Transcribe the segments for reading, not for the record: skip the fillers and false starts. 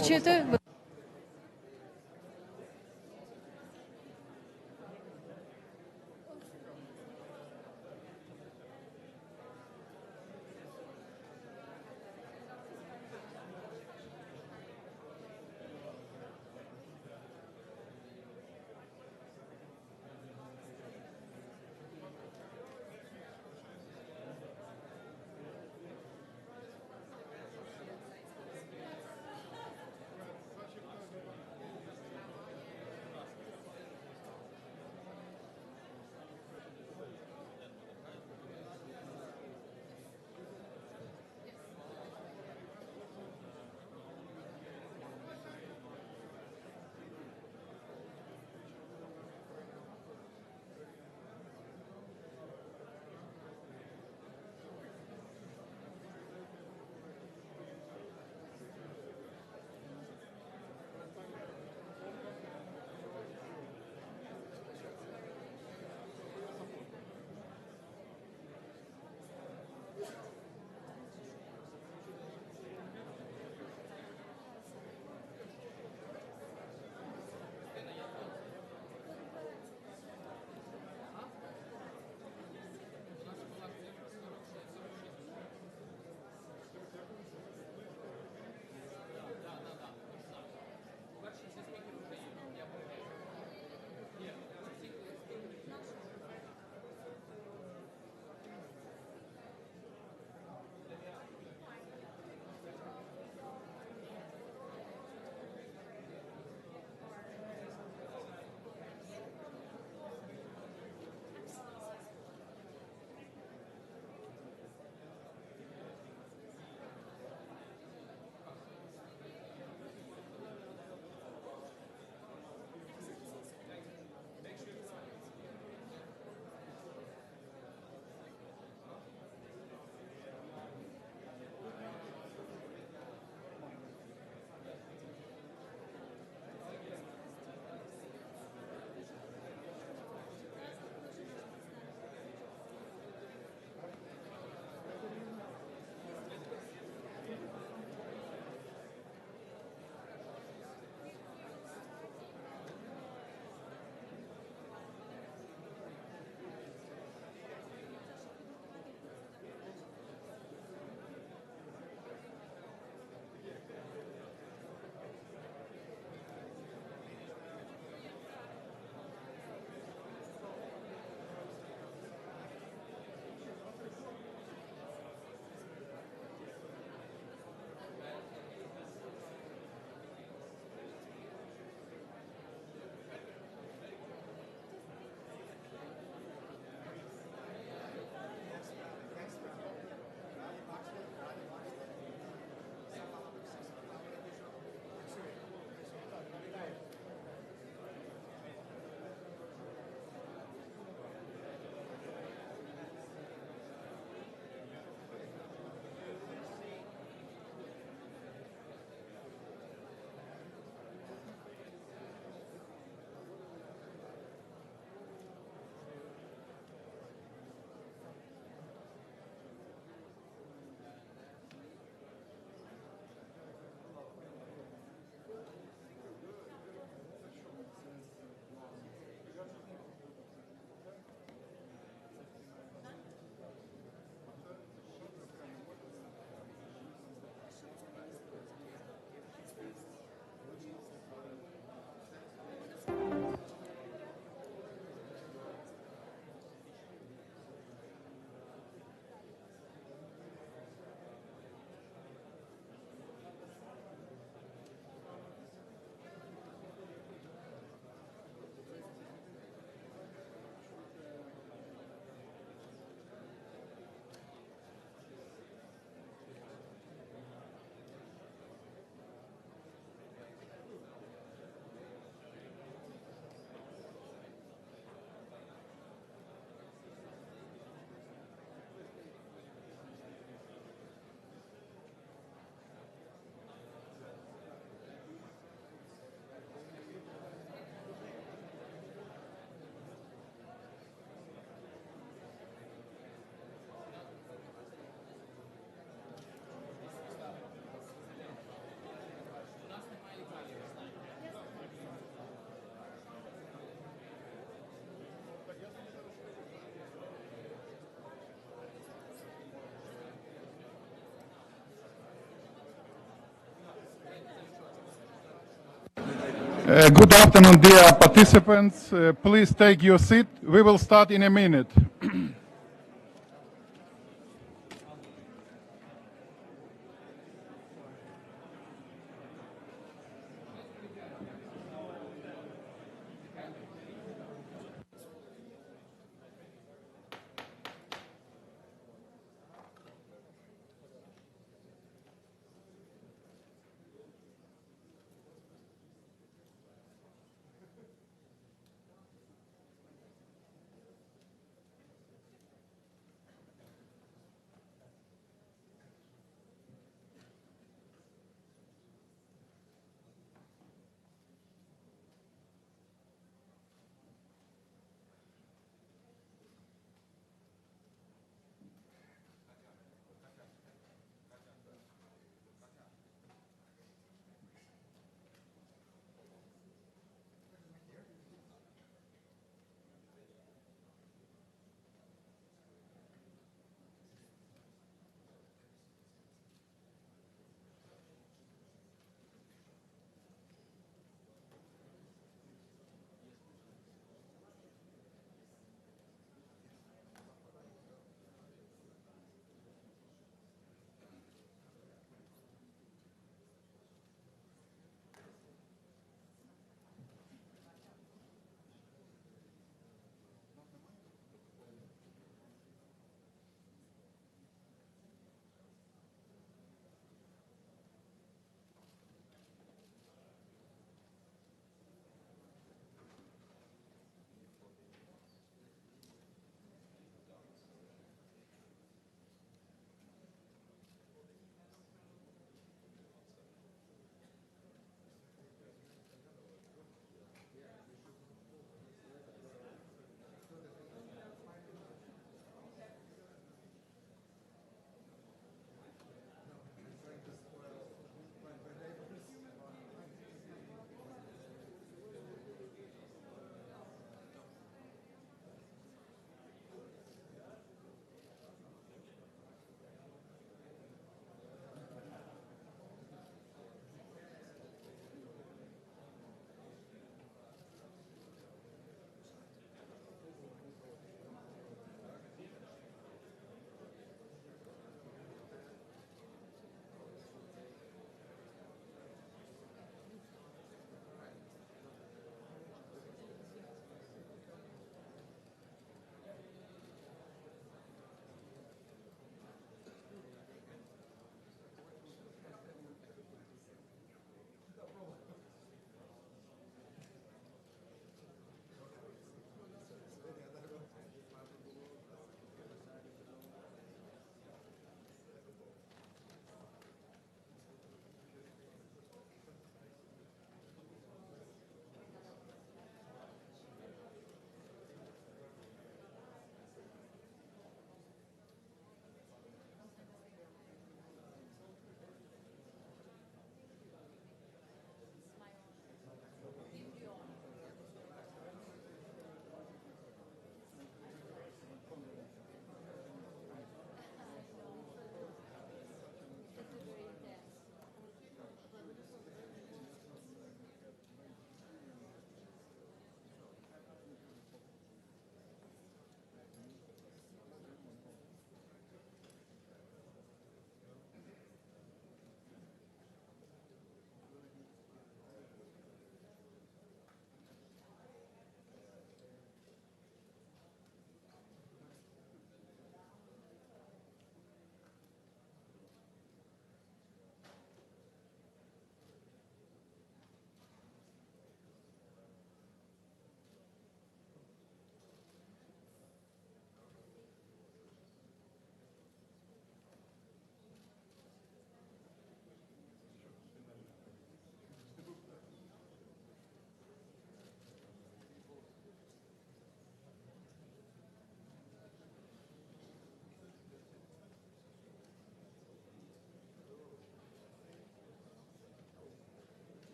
Включити. Good afternoon, dear participants. Please take your seat. We will start in a minute.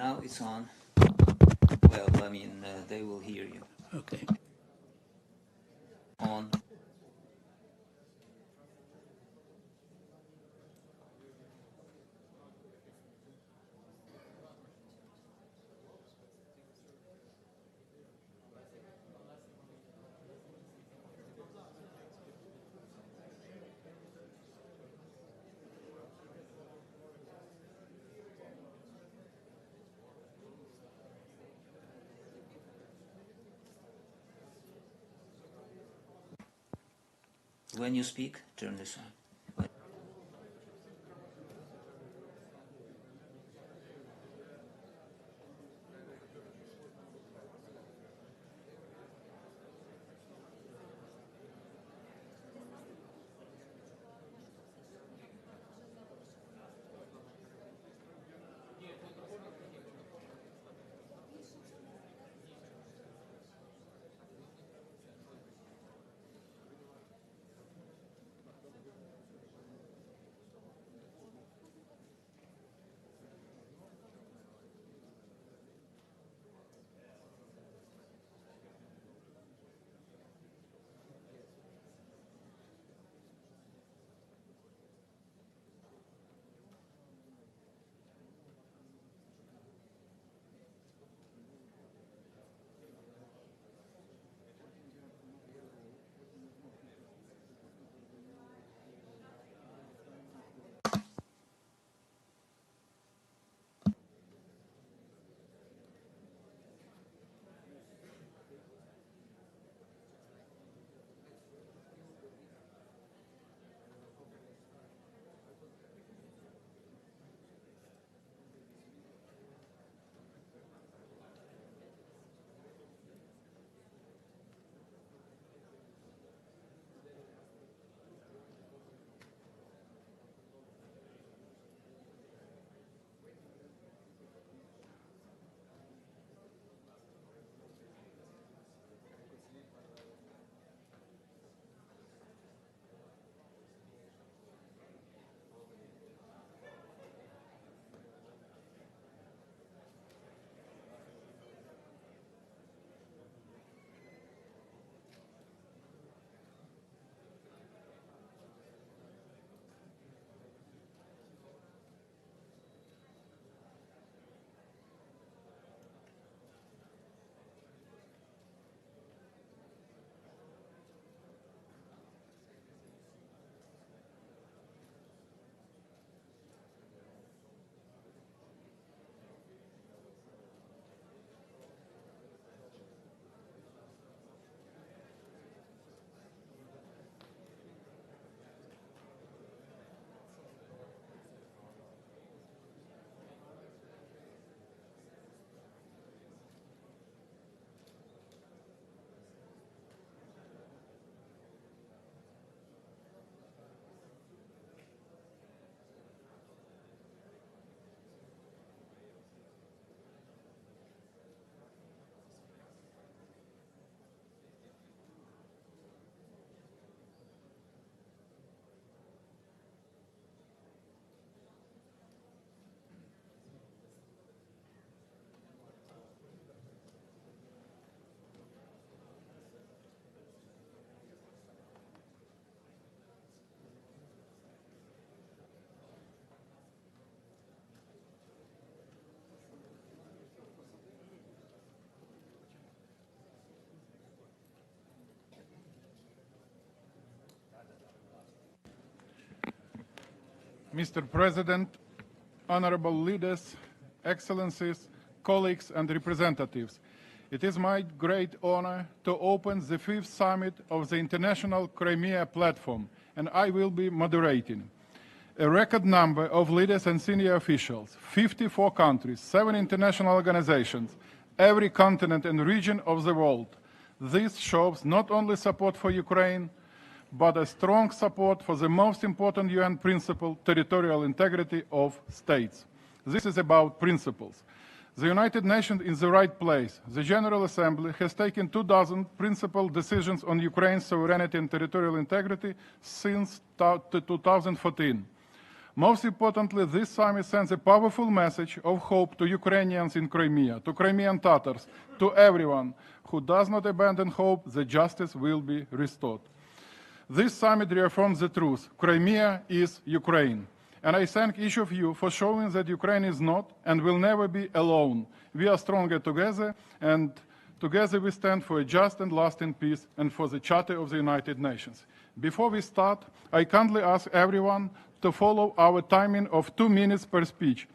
Now it's on. Well, I mean, they will hear you. Okay. On. When you speak, turn this on. Mr. President, honorable leaders, excellencies, colleagues and representatives, it is my great honor to open the fifth summit of the International Crimea Platform, and I will be moderating. A record number of leaders and senior officials, 54 countries, 7 international organizations, every continent and region of the world. This shows not only support for Ukraine, but a strong support for the most important UN principle, territorial integrity of states. This is about principles. The United Nations is in the right place. The General Assembly has taken 24 principal decisions on Ukraine's sovereignty and territorial integrity since 2014. Most importantly, this summit sends a powerful message of hope to Ukrainians in Crimea, to Crimean Tatars, to everyone who does not abandon hope that justice will be restored. This summit reaffirms the truth. Crimea is Ukraine. And I thank each of you for showing that Ukraine is not and will never be alone. We are stronger together, and together we stand for a just and lasting peace and for the Charter of the United Nations. Before we start, I kindly ask everyone to follow our timing of 2 minutes per speech.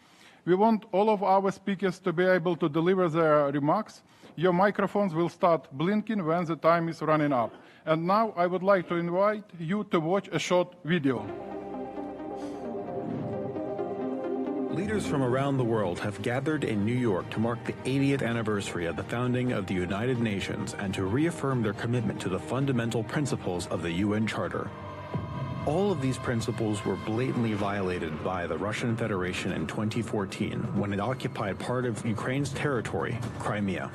We want all of our speakers to be able to deliver their remarks. Your microphones will start blinking when the time is running up. And now I would like to invite you to watch a short video. Leaders from around the world have gathered in New York to mark the 80th anniversary of the founding of the United Nations and to reaffirm their commitment to the fundamental principles of the UN Charter. All of these principles were blatantly violated by the Russian Federation in 2014 when it occupied part of Ukraine's territory, Crimea.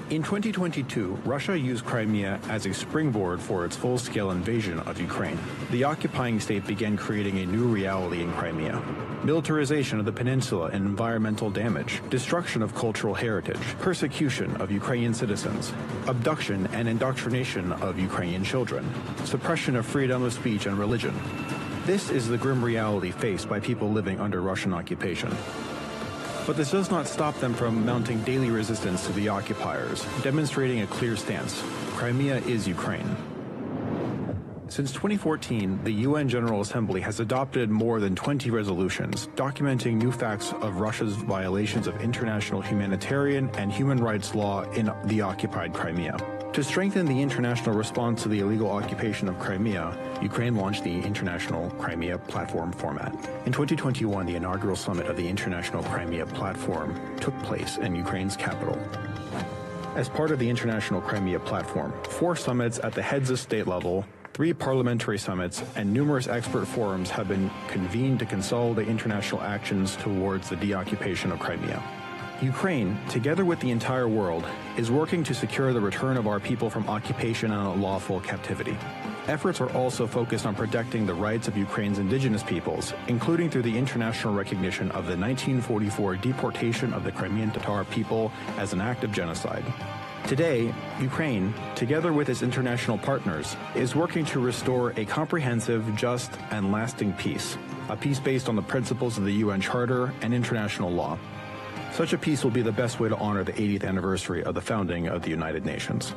In 2022, Russia used Crimea as a springboard for its full-scale invasion of Ukraine. The occupying state began creating a new reality in Crimea: militarization of the peninsula and environmental damage, destruction of cultural heritage, persecution of Ukrainian citizens, abduction and indoctrination of Ukrainian children, suppression of freedom of speech and religion. This is the grim reality faced by people living under Russian occupation. But this does not stop them from mounting daily resistance to the occupiers, demonstrating a clear stance: Crimea is Ukraine. Since 2014, the UN General Assembly has adopted more than 20 resolutions documenting new facts of Russia's violations of international humanitarian and human rights law in the occupied Crimea. To strengthen the international response to the illegal occupation of Crimea, Ukraine launched the International Crimea Platform format. In 2021, the inaugural summit of the International Crimea Platform took place in Ukraine's capital. As part of the International Crimea Platform, 4 summits at the heads of state level, 3 parliamentary summits, and numerous expert forums have been convened to consolidate international actions towards the deoccupation of Crimea. Ukraine, together with the entire world, is working to secure the return of our people from occupation and unlawful captivity. Efforts are also focused on protecting the rights of Ukraine's indigenous peoples, including through the international recognition of the 1944 deportation of the Crimean Tatar people as an act of genocide. Today, Ukraine, together with its international partners, is working to restore a comprehensive, just, and lasting peace, a peace based on the principles of the UN Charter and international law. Such a peace will be the best way to honor the 80th anniversary of the founding of the United Nations.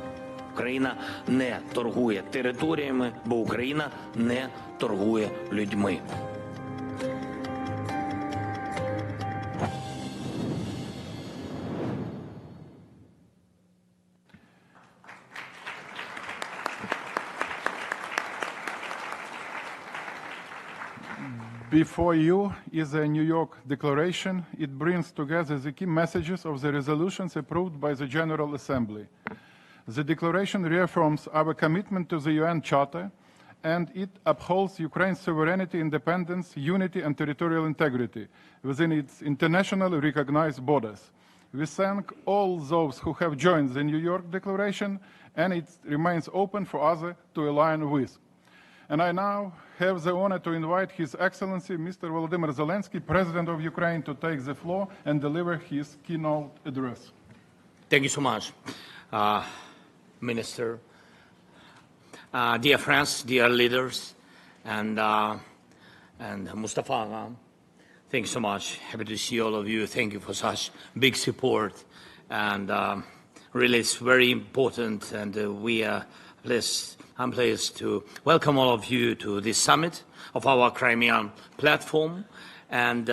Україна не торгує територіями, бо Україна не торгує людьми. Before you is a New York Declaration. It brings together the key messages of the resolutions approved by the General Assembly. The Declaration reaffirms our commitment to the UN Charter, and it upholds Ukraine's sovereignty, independence, unity, and territorial integrity within its internationally recognized borders. We thank all those who have joined the New York Declaration, and it remains open for others to align with. And I now have the honor to invite His Excellency Mr. Volodymyr Zelenskyy, President of Ukraine, to take the floor and deliver his keynote address. Thank you so much, Minister. Dear friends, dear leaders, and Mustafa, thank you so much. Happy to see all of you. Thank you for such big support. And really, it's very important, and I'm pleased to welcome all of you to this summit of our Crimean Platform. And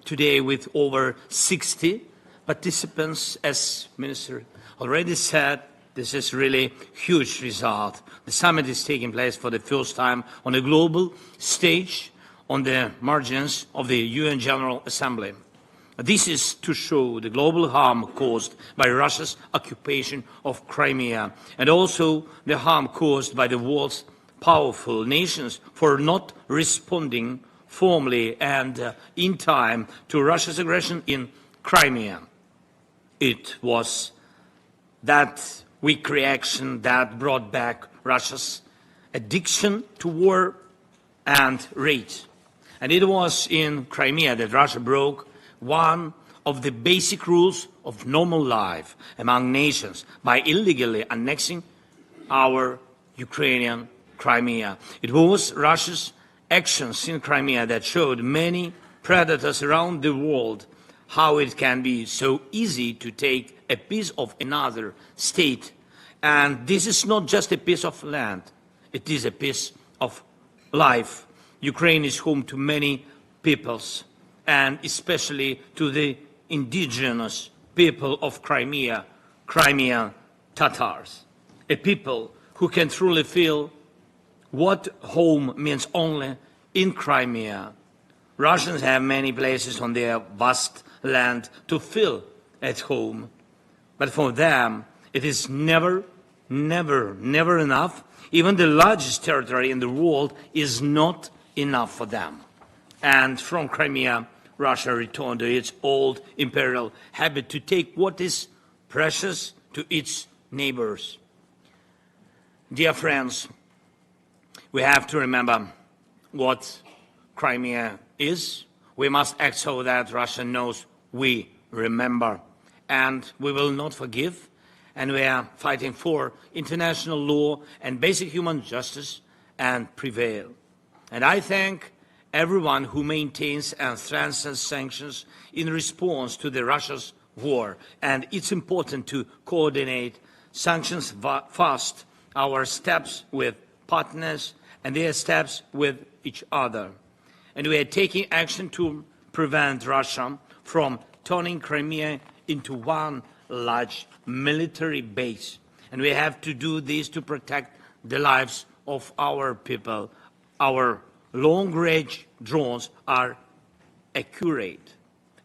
today, with over 60 participants, as Minister already said, this is really huge result. The summit is taking place for the first time on a global stage on the margins of the UN General Assembly. This is to show the global harm caused by Russia's occupation of Crimea, and also the harm caused by the world's powerful nations for not responding formally and in time to Russia's aggression in Crimea. It was that weak reaction that brought back Russia's addiction to war and rage. And it was in Crimea that Russia broke one of the basic rules of normal life among nations by illegally annexing our Ukrainian Crimea. It was Russia's actions in Crimea that showed many predators around the world how it can be so easy to take a piece of another state. And this is not just a piece of land, it is a piece of life. Ukraine is home to many peoples, and especially to the indigenous people of Crimea, Crimean Tatars, a people who can truly feel what home means only in Crimea. Russians have many places on their vast land to feel at home, but for them it is never enough. Even the largest territory in the world is not enough for them. And from Crimea, Russia returned to its old imperial habit to take what is precious to its neighbors. Dear friends, we have to remember what Crimea is. We must act so that Russia knows we remember, and we will not forgive. And we are fighting for international law and basic human justice and prevail. And I thank everyone who maintains and strengthens sanctions in response to the Russia's war. And it's important to coordinate sanctions fast, our steps with partners and their steps with each other. And we are taking action to prevent Russia from turning Crimea into one large military base. And we have to do this to protect the lives of our people. Our long-range drones are accurate.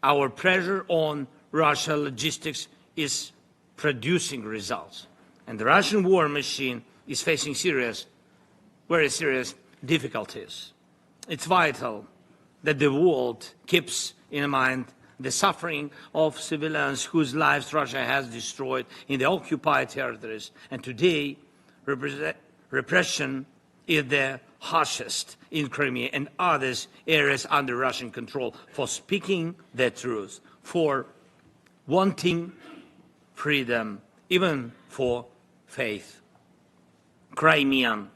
Our pressure on Russia logistics is producing results. And the Russian war machine is facing very serious difficulties. It's vital that the world keeps in mind the suffering of civilians whose lives Russia has destroyed in the occupied territories. And today, repression is the harshest in Crimea and other areas under Russian control for speaking the truth, for wanting freedom, even for faith. Crimean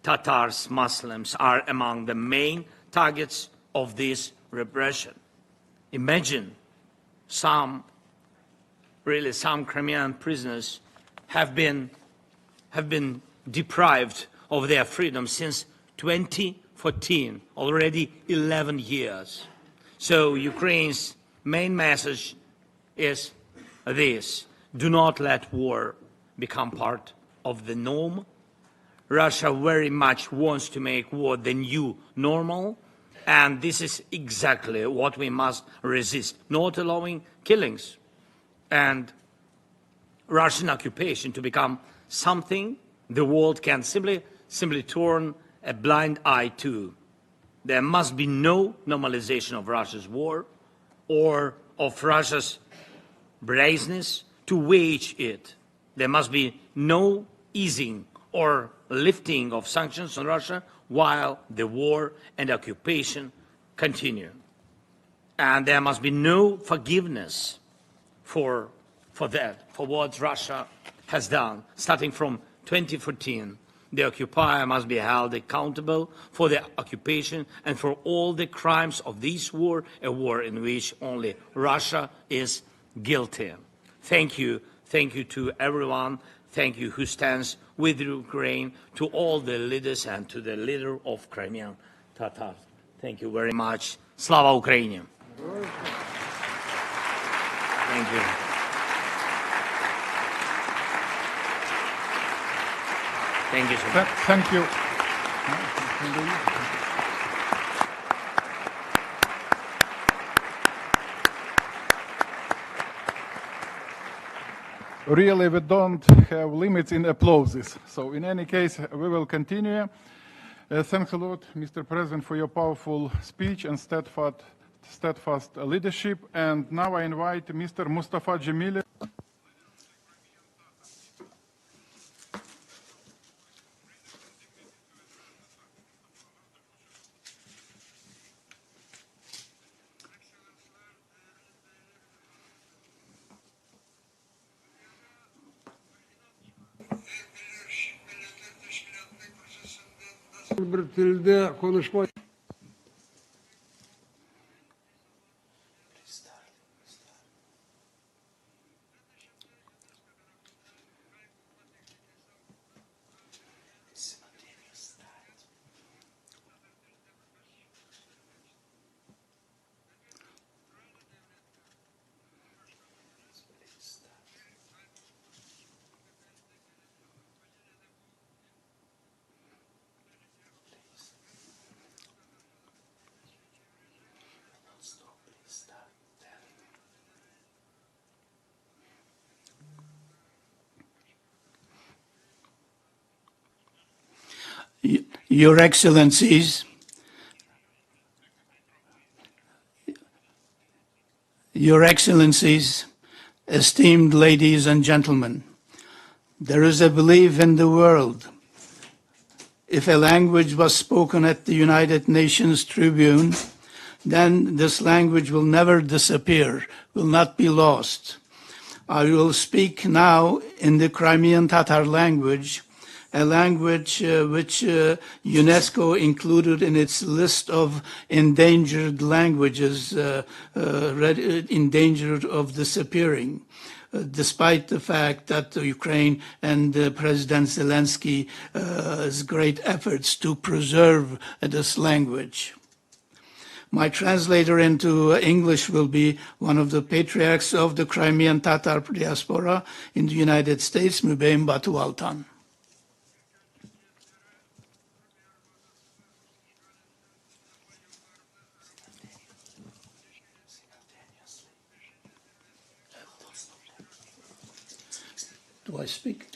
Tatars, Muslims are among the main targets of this repression. Imagine some Crimean prisoners have been deprived of their freedom since 2014, already 11 years. So Ukraine's main message is this: do not let war become part of the norm. Russia very much wants to make war the new normal, and this is exactly what we must resist, not allowing killings and Russian occupation to become something the world can simply turn a blind eye to. There must be no normalization of Russia's war or of Russia's brazenness to wage it. There must be no easing or lifting of sanctions on Russia while the war and occupation continue. And there must be no forgiveness for what Russia has done. Starting from 2014, the occupier must be held accountable for the occupation and for all the crimes of this war, a war in which only Russia is guilty. Thank you to everyone. Thank you who stands with Ukraine, to all the leaders and to the leader of Crimean Tatars. Thank you very much. Slava Ukraini! Thank you. Thank you so much. Thank you. Really, we don't have limits in applauses. So in any case, we will continue. Thanks a lot, Mr. President, for your powerful speech and steadfast leadership. And now I invite Mr. Mustafa Dzhemilev. bir tilde konuşma. Your Excellencies, Your Excellencies, esteemed ladies and gentlemen, there is a belief in the world. If a language was spoken at the United Nations Tribune, then this language will never disappear, will not be lost. I will speak now in the Crimean Tatar language, a language which UNESCO included in its list of endangered languages, endangered of disappearing, despite the fact that Ukraine and President Zelensky's great efforts to preserve this language. My translator into English will be one of the patriarchs of the Crimean Tatar diaspora in the United States, Mübeyim Batu Altan. Do I speak?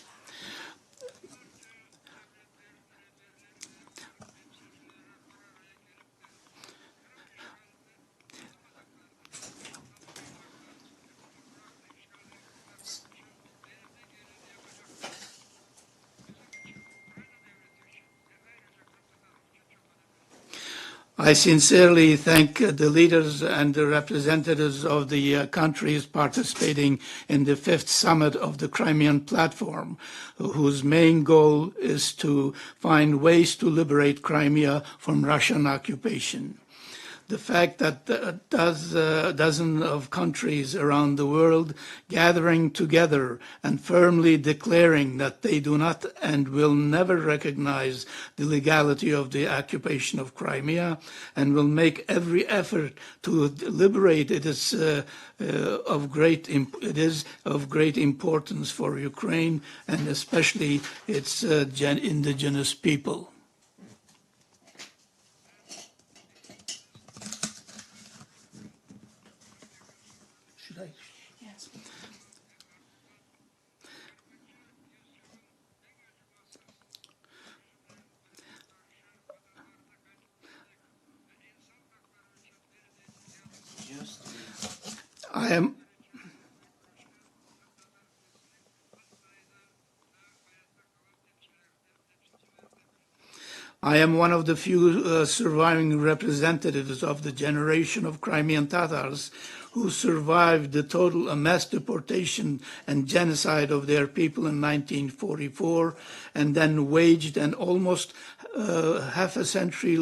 I sincerely thank the leaders and the representatives of the countries participating in the 5th summit of the Crimean Platform, whose main goal is to find ways to liberate Crimea from Russian occupation. The fact that dozens of countries around the world gathering together and firmly declaring that they do not and will never recognize the legality of the occupation of Crimea and will make every effort to liberate it is of great importance for Ukraine and especially its indigenous people. I am one of the few surviving representatives of the generation of Crimean Tatars who survived the total mass deportation and genocide of their people in 1944 and then waged an almost half a century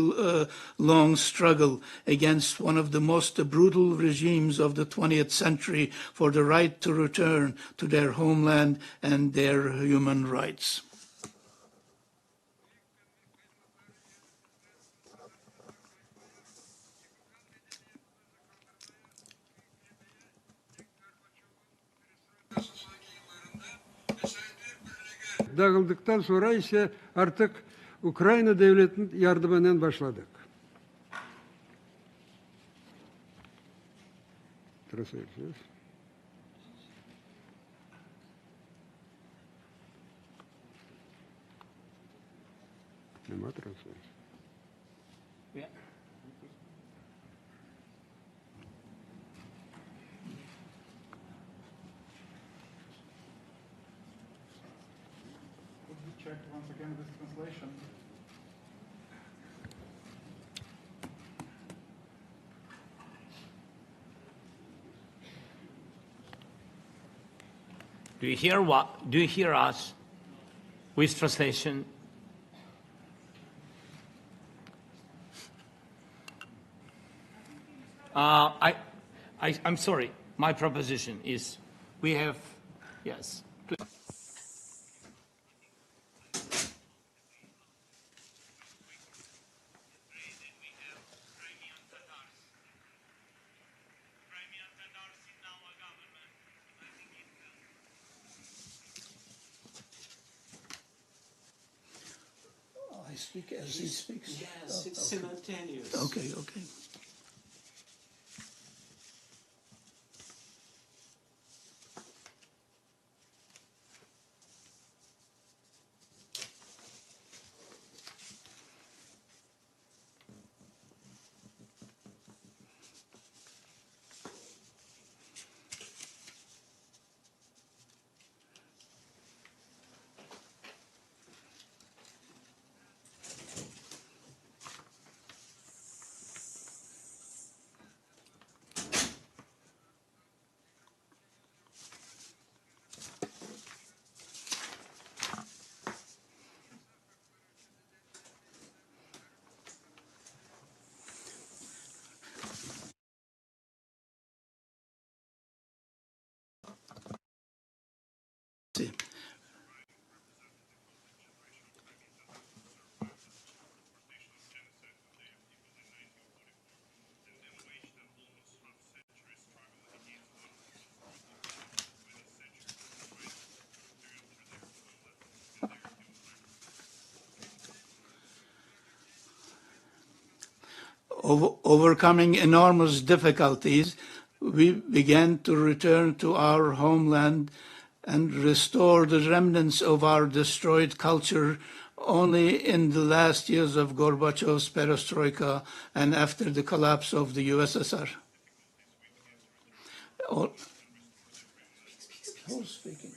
long struggle against one of the most brutal regimes of the 20th century for the right to return to their homeland and their human rights. Dağıldıktan sonra ise artık Ukrayna devletinin yardımından başladık. Translations. Нема translation. Check once again this translation. Do you hear what? Do you hear us with translation? I'm sorry. My proposition is we have, yes. I speak as he speaks. Yes, it's simultaneous. Okay, okay. See. Overcoming enormous difficulties, we began to return to our homeland and restore the remnants of our destroyed culture only in the last years of Gorbachev's perestroika and after the collapse of the USSR. Who's speaking?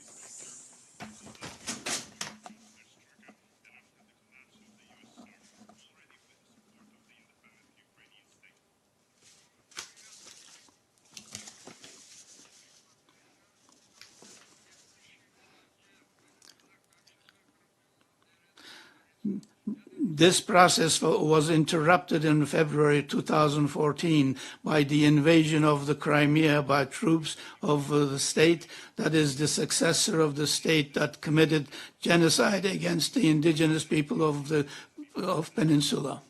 This process was interrupted in February 2014 by the invasion of the Crimea by troops of the state that is the successor of the state that committed genocide against the indigenous people of the peninsula.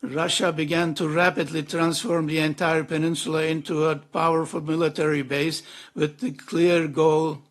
Russia began to rapidly transform the entire peninsula into a powerful military base with the clear goal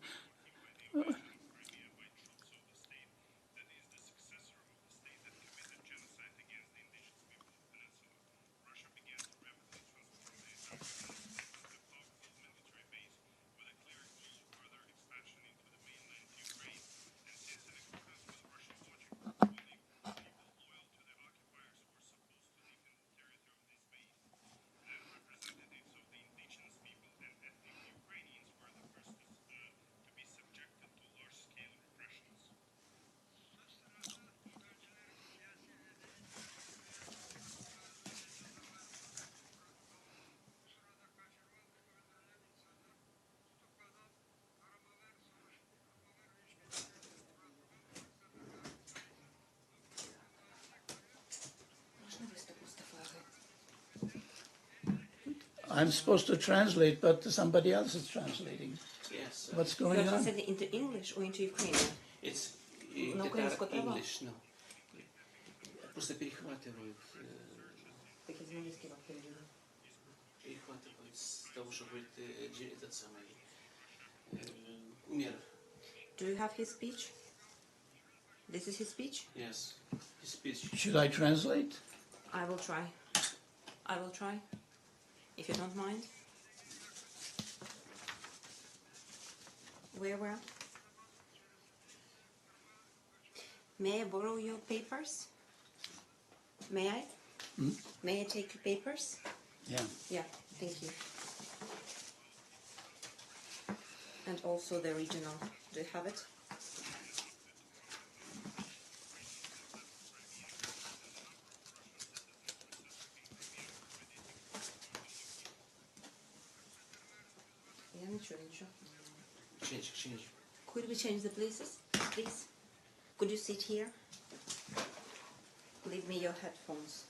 I'm supposed to translate, but somebody else is translating. Yes. What's You are going on? translating into English or into Ukrainian? It's На українську треба? English, no. Просто перехватывают, Такі з англійського переводу. перехватывают с того, что говорит этот самый Умер. Do you have his speech? This is his speech? Yes, his speech. Should I translate? I will try. I will try. If you don't mind. Where? May I borrow your papers? May I? May I take your papers? Yeah. Yeah, thank you. And also the regional. Do you have it? Я ничего. Change. Could we change the places, please? Could you sit here? Leave me your headphones.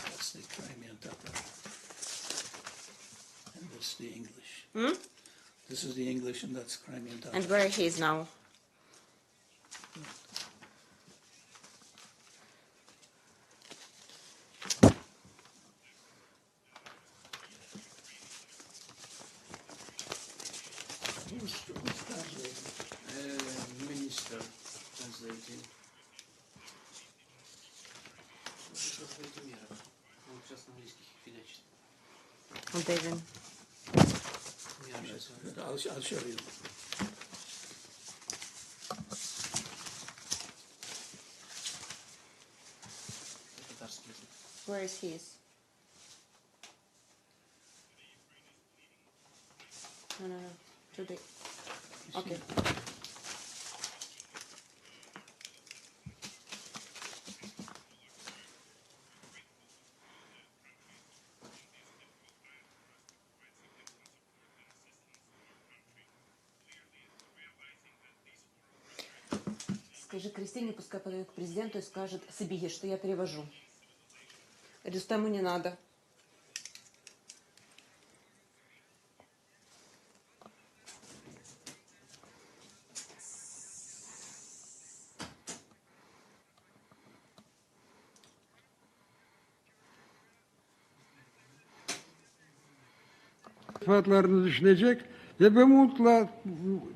That's the Crimean Tatar. And that's the English. This is the English and that's Crimean Tatar. And where he is now? Who's translating? Minister translating. Volodymyr. Он сейчас на английский фигачит. Oh, David. I'll show you. Where is his? No. Today. Okay. Скажи Кристине, пускай подойдет к президенту и скажет Сабиге, что я перевожу. Рустаму не надо. Menfaatlarını düşünecek ve bu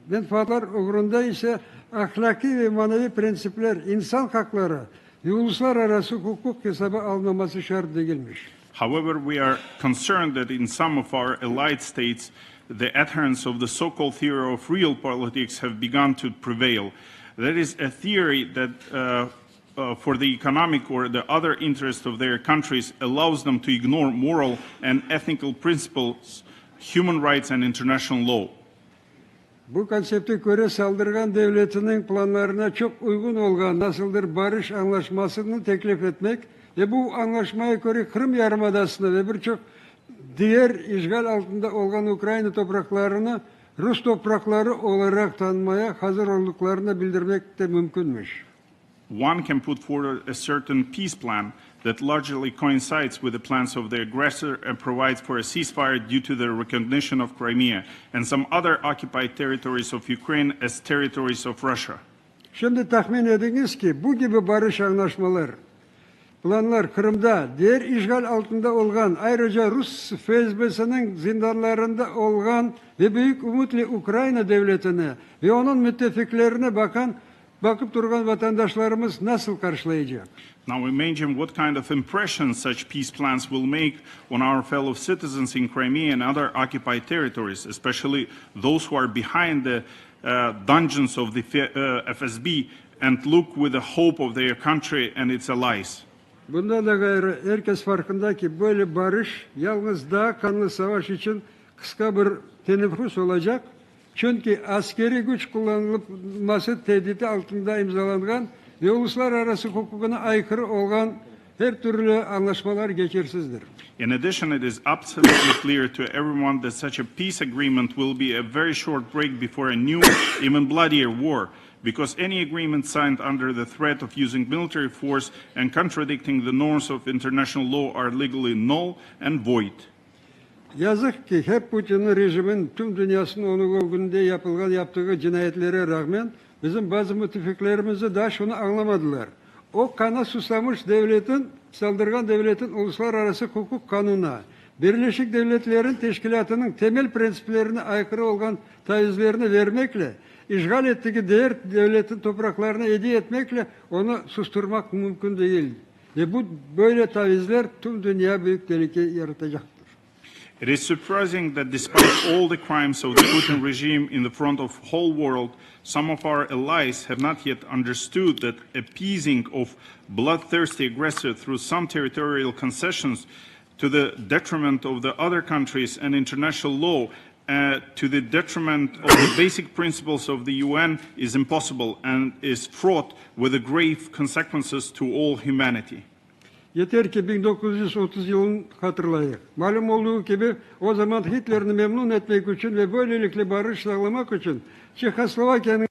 menfaatlar uğrunda ise ahlaki ve manevi prensipler, insan hakları ve uluslararası hukuk hesaba alınması şart değilmiş. However, we are concerned that in some of our allied states, the adherents of the so-called theory of real politics have begun to prevail. That is a theory that for the economic or the other interests of their countries allows them to ignore moral and ethical principles, human rights and international law. Bu konsepte göre saldırgan devletinin planlarına çok uygun olan nasıldır barış anlaşmasını teklif etmek ve bu anlaşmaya göre Kırım Yarımadası'nı ve birçok diğer işgal altında olan Ukrayna topraklarını Rus toprakları olarak tanımaya hazır olduklarını bildirmek de mümkünmüş. One can put forward a certain peace plan that largely coincides with the plans of the aggressor and provides for a ceasefire due to the recognition of Crimea and some other occupied territories of Ukraine as territories of Russia. Şimdi tahmin ediniz ki bu gibi barış anlaşmalar, planlar Kırım'da diğer işgal altında olan ayrıca Rus FSB'sinin zindanlarında olan ve büyük umutlu Ukrayna devletine ve onun müttefiklerine bakıp duran vatandaşlarımız nasıl karşılayacak? Now imagine what kind of impression such peace plans will make on our fellow citizens in Crimea and other occupied territories, especially those who are behind the dungeons of the FSB and look with the hope of their country and its allies. Bundan da gayrı herkes farkında ki böyle barış yalnız daha kanlı savaş için kısa bir teneffüs olacak. Çünkü askeri güç kullanılması tehdidi altında imzalanan ve uluslararası hukukuna aykırı olan her türlü anlaşmalar geçersizdir. In addition, it is absolutely clear to everyone that such a peace agreement will be a very short break before a new, even bloodier war, because any agreement signed under the threat of using military force and contradicting the norms of international law are legally null and void. Yazık ki hep Putin'in rejimin tüm dünyasının onun gününde yaptığı cinayetlere rağmen bizim bazı müttefiklerimiz daha şunu anlamadılar. O kana susamış devletin, saldırgan devletin uluslararası hukuk kanununa, Birleşik Devletler'in teşkilatının temel prensiplerine aykırı olan tavizlerini vermekle, işgal ettiği diğer devletin topraklarına hediye etmekle onu susturmak mümkün değil. Ve bu böyle tavizler tüm dünya büyük tehlike yaratacaktır. It is surprising that despite all the crimes of the Putin regime in the front of the whole world, some of our allies have not yet understood that appeasing of bloodthirsty aggressor through some territorial concessions to the detriment of the other countries and international law, to the detriment of the basic principles of the UN, is impossible and is fraught with the grave consequences to all humanity. Yeter ki 1930 yılın hatırlayık. Malum olduğu gibi o zaman Hitler'i memnun etmek için ve böylelikle barış sağlamak için Çekoslovakya'nın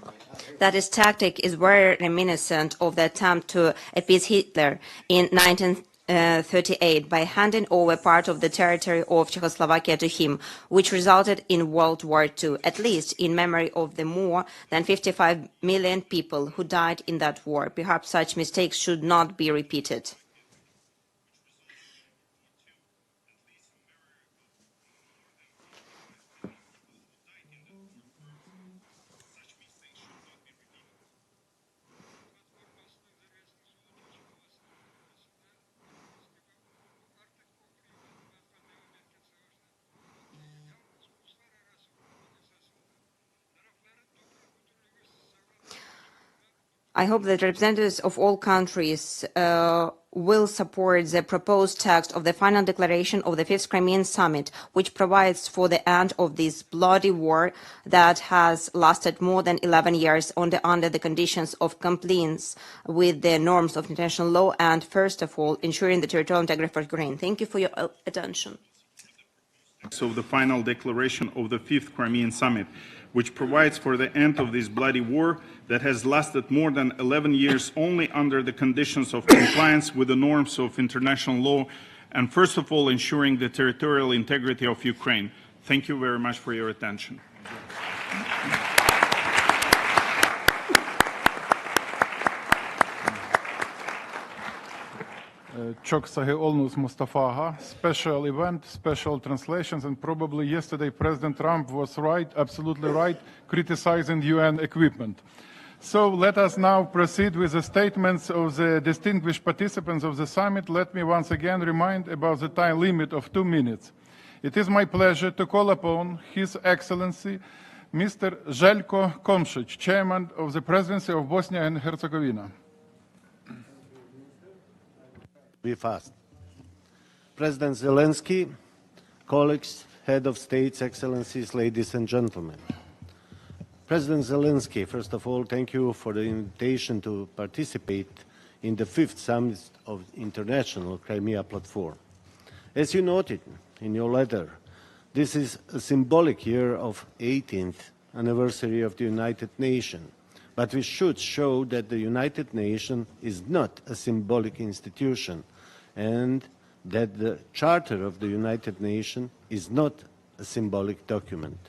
That his tactic is very reminiscent of the attempt to appease Hitler in 1938 by handing over part of the territory of Czechoslovakia to him, which resulted in World War II, at least in memory of the more than 55 million people who died in that war. Perhaps such mistakes should not be repeated. I hope that representatives of all countries will support the proposed text of the final declaration of the Fifth Crimean Summit, which provides for the end of this bloody war that has lasted more than 11 years under the conditions of compliance with the norms of international law and, first of all, ensuring the territorial integrity of Ukraine. Thank you for your attention. Of the final declaration of the Fifth Crimean Summit, which provides for the end of this bloody war that has lasted more than 11 years only under the conditions of compliance with the norms of international law and, first of all, ensuring the territorial integrity of Ukraine. Thank you very much for your attention. Çok sahih olmuş Mustafa. Special event, special translations, and probably yesterday President Trump was right, absolutely right, criticizing UN equipment. So let us now proceed with the statements of the distinguished participants of the summit. Let me once again remind about the time limit of 2 minutes. It is my pleasure to call upon His Excellency Mr. Željko Komšić, Chairman of the Presidency of Bosnia and Herzegovina. Be fast. President Zelenskyy, colleagues, head of states, excellencies, ladies and gentlemen. President Zelenskyy, first of all, thank you for the invitation to participate in the 5th Summit of International Crimea Platform. As you noted in your letter, this is a symbolic year of 18th anniversary of the United Nations. But we should show that the United Nations is not a symbolic institution and that the Charter of the United Nations is not a symbolic document.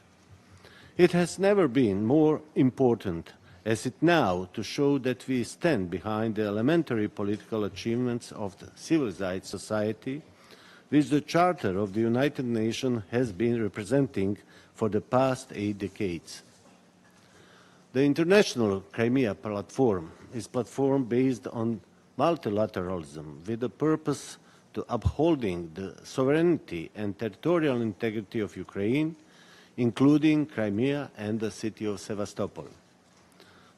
It has never been more important as it now to show that we stand behind the elementary political achievements of the civilized society which the Charter of the United Nations has been representing for the past 8 decades. The International Crimea Platform is a platform based on multilateralism with the purpose to upholding the sovereignty and territorial integrity of Ukraine, including Crimea and the city of Sevastopol.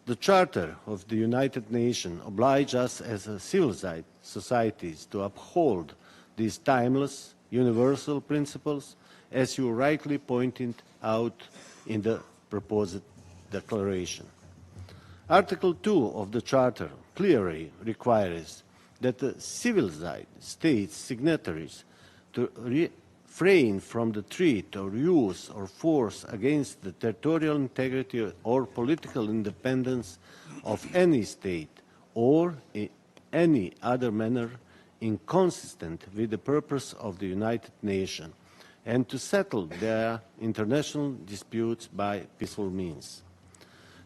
The Charter of the United Nations obliges us as a civilized societies to uphold these timeless, universal principles, as you rightly pointed out in the proposed declaration. Article 2 of the Charter clearly requires that the civilized states signatories to refrain from the threat or use or force against the territorial integrity or political independence of any state or in any other manner inconsistent with the purpose of the United Nations, and to settle their international disputes by peaceful means.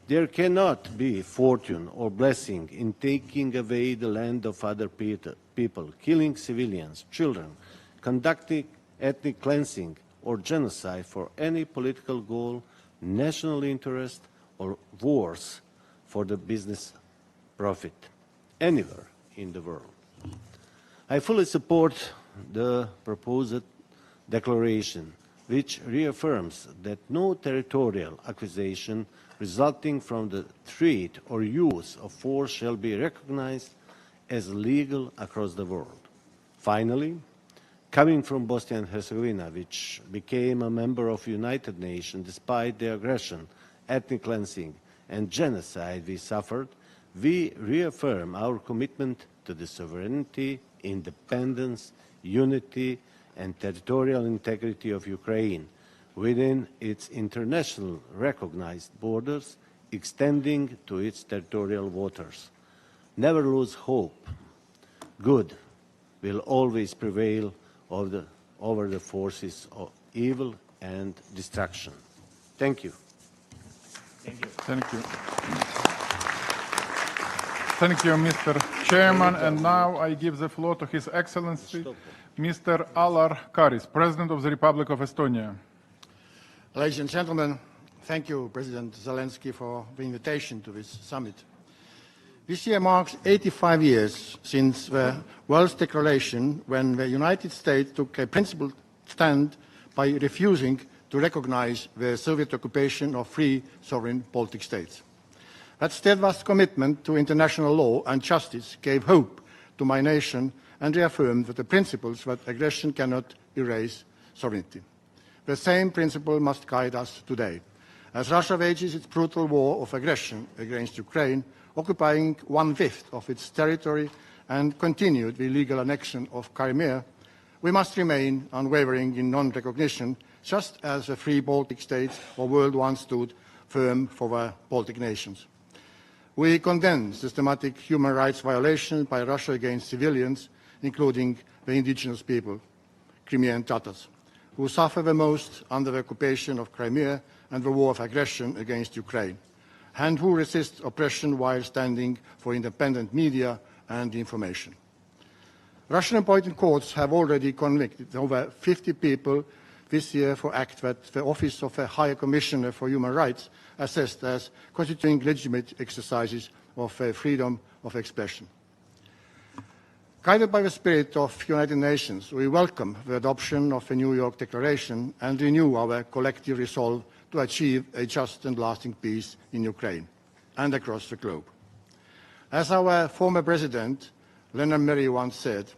There cannot be fortune or blessing in taking away the land of other people, killing civilians, children, conducting ethnic cleansing or genocide for any political goal, national interest, or wars for the business profit anywhere in the world. I fully support the proposed declaration, which reaffirms that no territorial acquisition resulting from the threat or use of force shall be recognized as legal across the world. Finally, coming from Bosnia and Herzegovina, which became a member of the United Nations despite the aggression, ethnic cleansing, and genocide we suffered, we reaffirm our commitment to the sovereignty, independence, unity, and territorial integrity of Ukraine within its internationally recognized borders, extending to its territorial waters. Never lose hope. Good will always prevail over the forces of evil and destruction. Thank you. Thank you. Thank you, Mr. Chairman. And now I give the floor to His Excellency, Mr. Alar Karis, President of the Republic of Estonia. Ladies and gentlemen, thank you, President Zelenskyy, for the invitation to this summit. This year marks 85 years since the World's Declaration, when the United States took a principled stand by refusing to recognize the Soviet occupation of three sovereign Baltic states. That steadfast commitment to international law and justice gave hope to my nation and reaffirmed the principles that aggression cannot erase sovereignty. The same principle must guide us today, as Russia wages its brutal war of aggression against Ukraine, occupying 1/5 of its territory and continued the illegal annexion of Crimea. We must remain unwavering in non-recognition, just as the three Baltic states of the world once stood firm for the Baltic nations. We condemn systematic human rights violations by Russia against civilians, including the indigenous people, Crimean Tatars, who suffer the most under the occupation of Crimea and the war of aggression against Ukraine, and who resist oppression while standing for independent media and information. Russian appointed courts have already convicted over 50 people this year for acts that the Office of the High Commissioner for Human Rights assessed as constituting legitimate exercises of freedom of expression. Guided by the spirit of the United Nations, we welcome the adoption of the New York Declaration and renew our collective resolve to achieve a just and lasting peace in Ukraine and across the globe. As our former president, Leonard Merry, once said,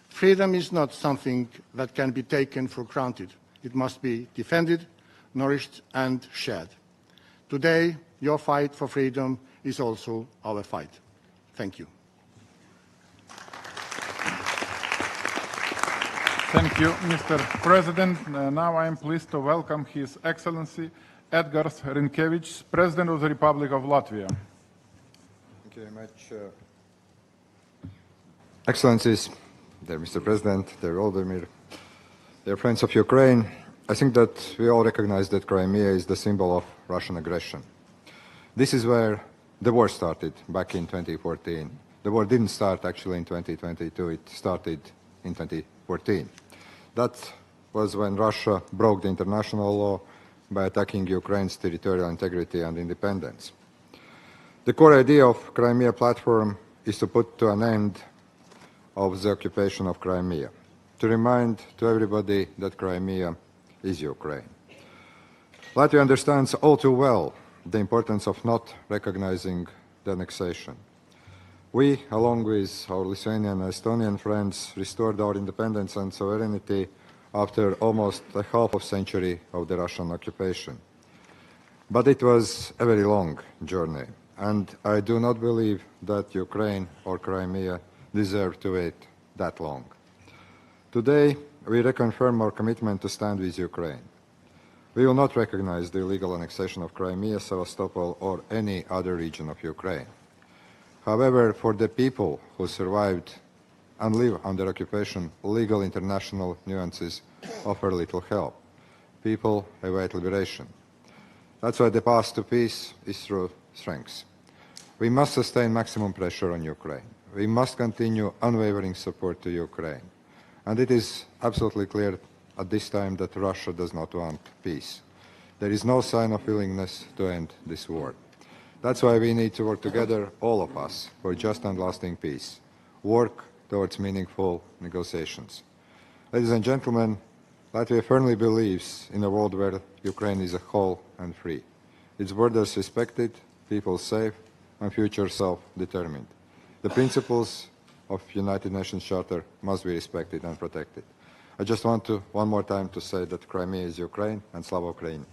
freedom is not something that can be taken for granted. It must be defended, nourished, and shared. Today, your fight for freedom is also our fight. Thank you. Thank you, Mr. President. Now I am pleased to welcome His Excellency Edgars Rinkēvičs, President of the Republic of Latvia. Thank you very much. Excellencies, dear Mr. President, dear Volodymyr, dear friends of Ukraine, I think that we all recognize that Crimea is the symbol of Russian aggression. This is where the war started back in 2014. The war didn't start actually in 2022, it started in 2014. That was when Russia broke the international law by attacking Ukraine's territorial integrity and independence. The core idea of Crimea Platform is to put to an end of the occupation of Crimea, to remind to everybody that Crimea is Ukraine. Latvia understands all too well the importance of not recognizing the annexation. We, along with our Lithuanian and Estonian friends, restored our independence and sovereignty after almost a half of a century of the Russian occupation. But it was a very long journey, and I do not believe that Ukraine or Crimea deserve to wait that long. Today, we reconfirm our commitment to stand with Ukraine. We will not recognize the illegal annexation of Crimea, Sevastopol, or any other region of Ukraine. However, for the people who survived and live under occupation, legal international nuances offer little help. People await liberation. That's why the path to peace is through strength. We must sustain maximum pressure on Ukraine. We must continue unwavering support to Ukraine. And it is absolutely clear at this time that Russia does not want peace. There is no sign of willingness to end this war. That's why we need to work together, all of us, for just and lasting peace. Work towards meaningful negotiations. Ladies and gentlemen, Latvia firmly believes in a world where Ukraine is a whole and free, its borders respected, people safe, and future self-determined. The principles of United Nations Charter must be respected and protected. I just want to, one more time, to say that Crimea is Ukraine and Slava Ukraini.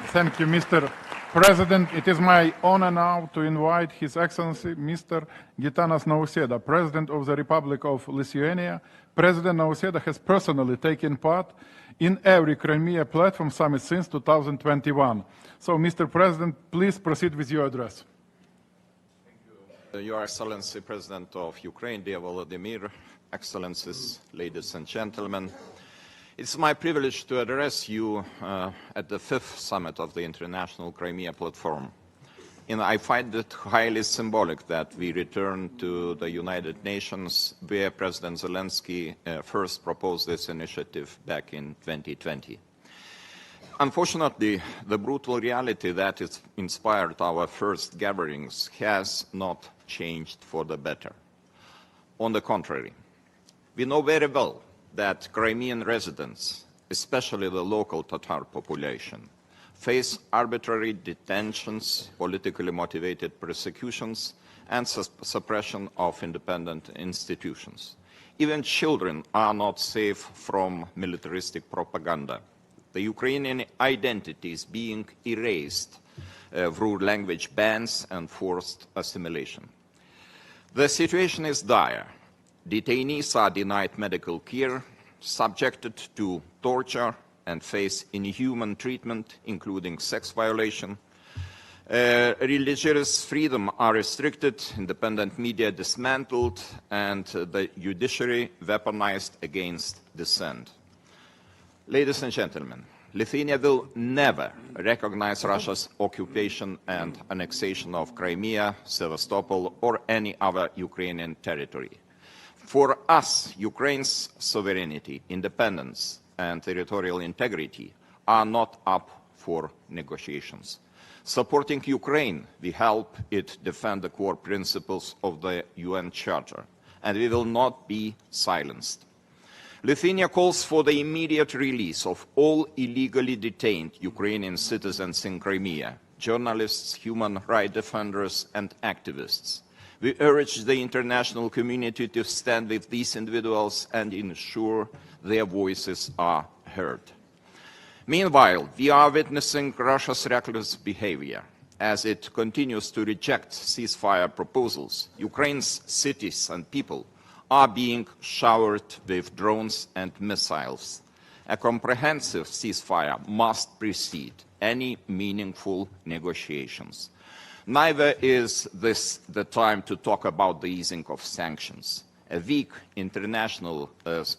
Thank you, Mr. President. It is my honor now to invite His Excellency Mr. Gitanas Nausėda, President of the Republic of Lithuania. President Nausėda has personally taken part in every Crimea Platform summit since 2021. So, Mr. President, please proceed with your address. Your Excellency, President of Ukraine, dear Volodymyr, Excellencies, ladies and gentlemen, it's my privilege to address you at the 5th summit of the International Crimea Platform. And I find it highly symbolic that we return to the United Nations where President Zelenskyy first proposed this initiative back in 2020. Unfortunately, the brutal reality that has inspired our first gatherings has not changed for the better. On the contrary, we know very well that Crimean residents, especially the local Tatar population, face arbitrary detentions, politically motivated persecutions, and suppression of independent institutions. Even children are not safe from militaristic propaganda. The Ukrainian identity is being erased through language bans and forced assimilation. The situation is dire. Detainees are denied medical care, subjected to torture, and face inhuman treatment, including sex violation. Religious freedom are restricted, independent media dismantled, and the judiciary weaponized against dissent. Ladies and gentlemen, Lithuania will never recognize Russia's occupation and annexation of Crimea, Sevastopol, or any other Ukrainian territory. For us, Ukraine's sovereignty, independence, and territorial integrity are not up for negotiations. Supporting Ukraine, we help it defend the core principles of the UN Charter, and we will not be silenced. Lithuania calls for the immediate release of all illegally detained Ukrainian citizens in Crimea, journalists, human rights defenders, and activists. We urge the international community to stand with these individuals and ensure their voices are heard. Meanwhile, we are witnessing Russia's reckless behavior. As it continues to reject ceasefire proposals, Ukraine's cities and people are being showered with drones and missiles. A comprehensive ceasefire must precede any meaningful negotiations. Neither is this the time to talk about the easing of sanctions. A weak international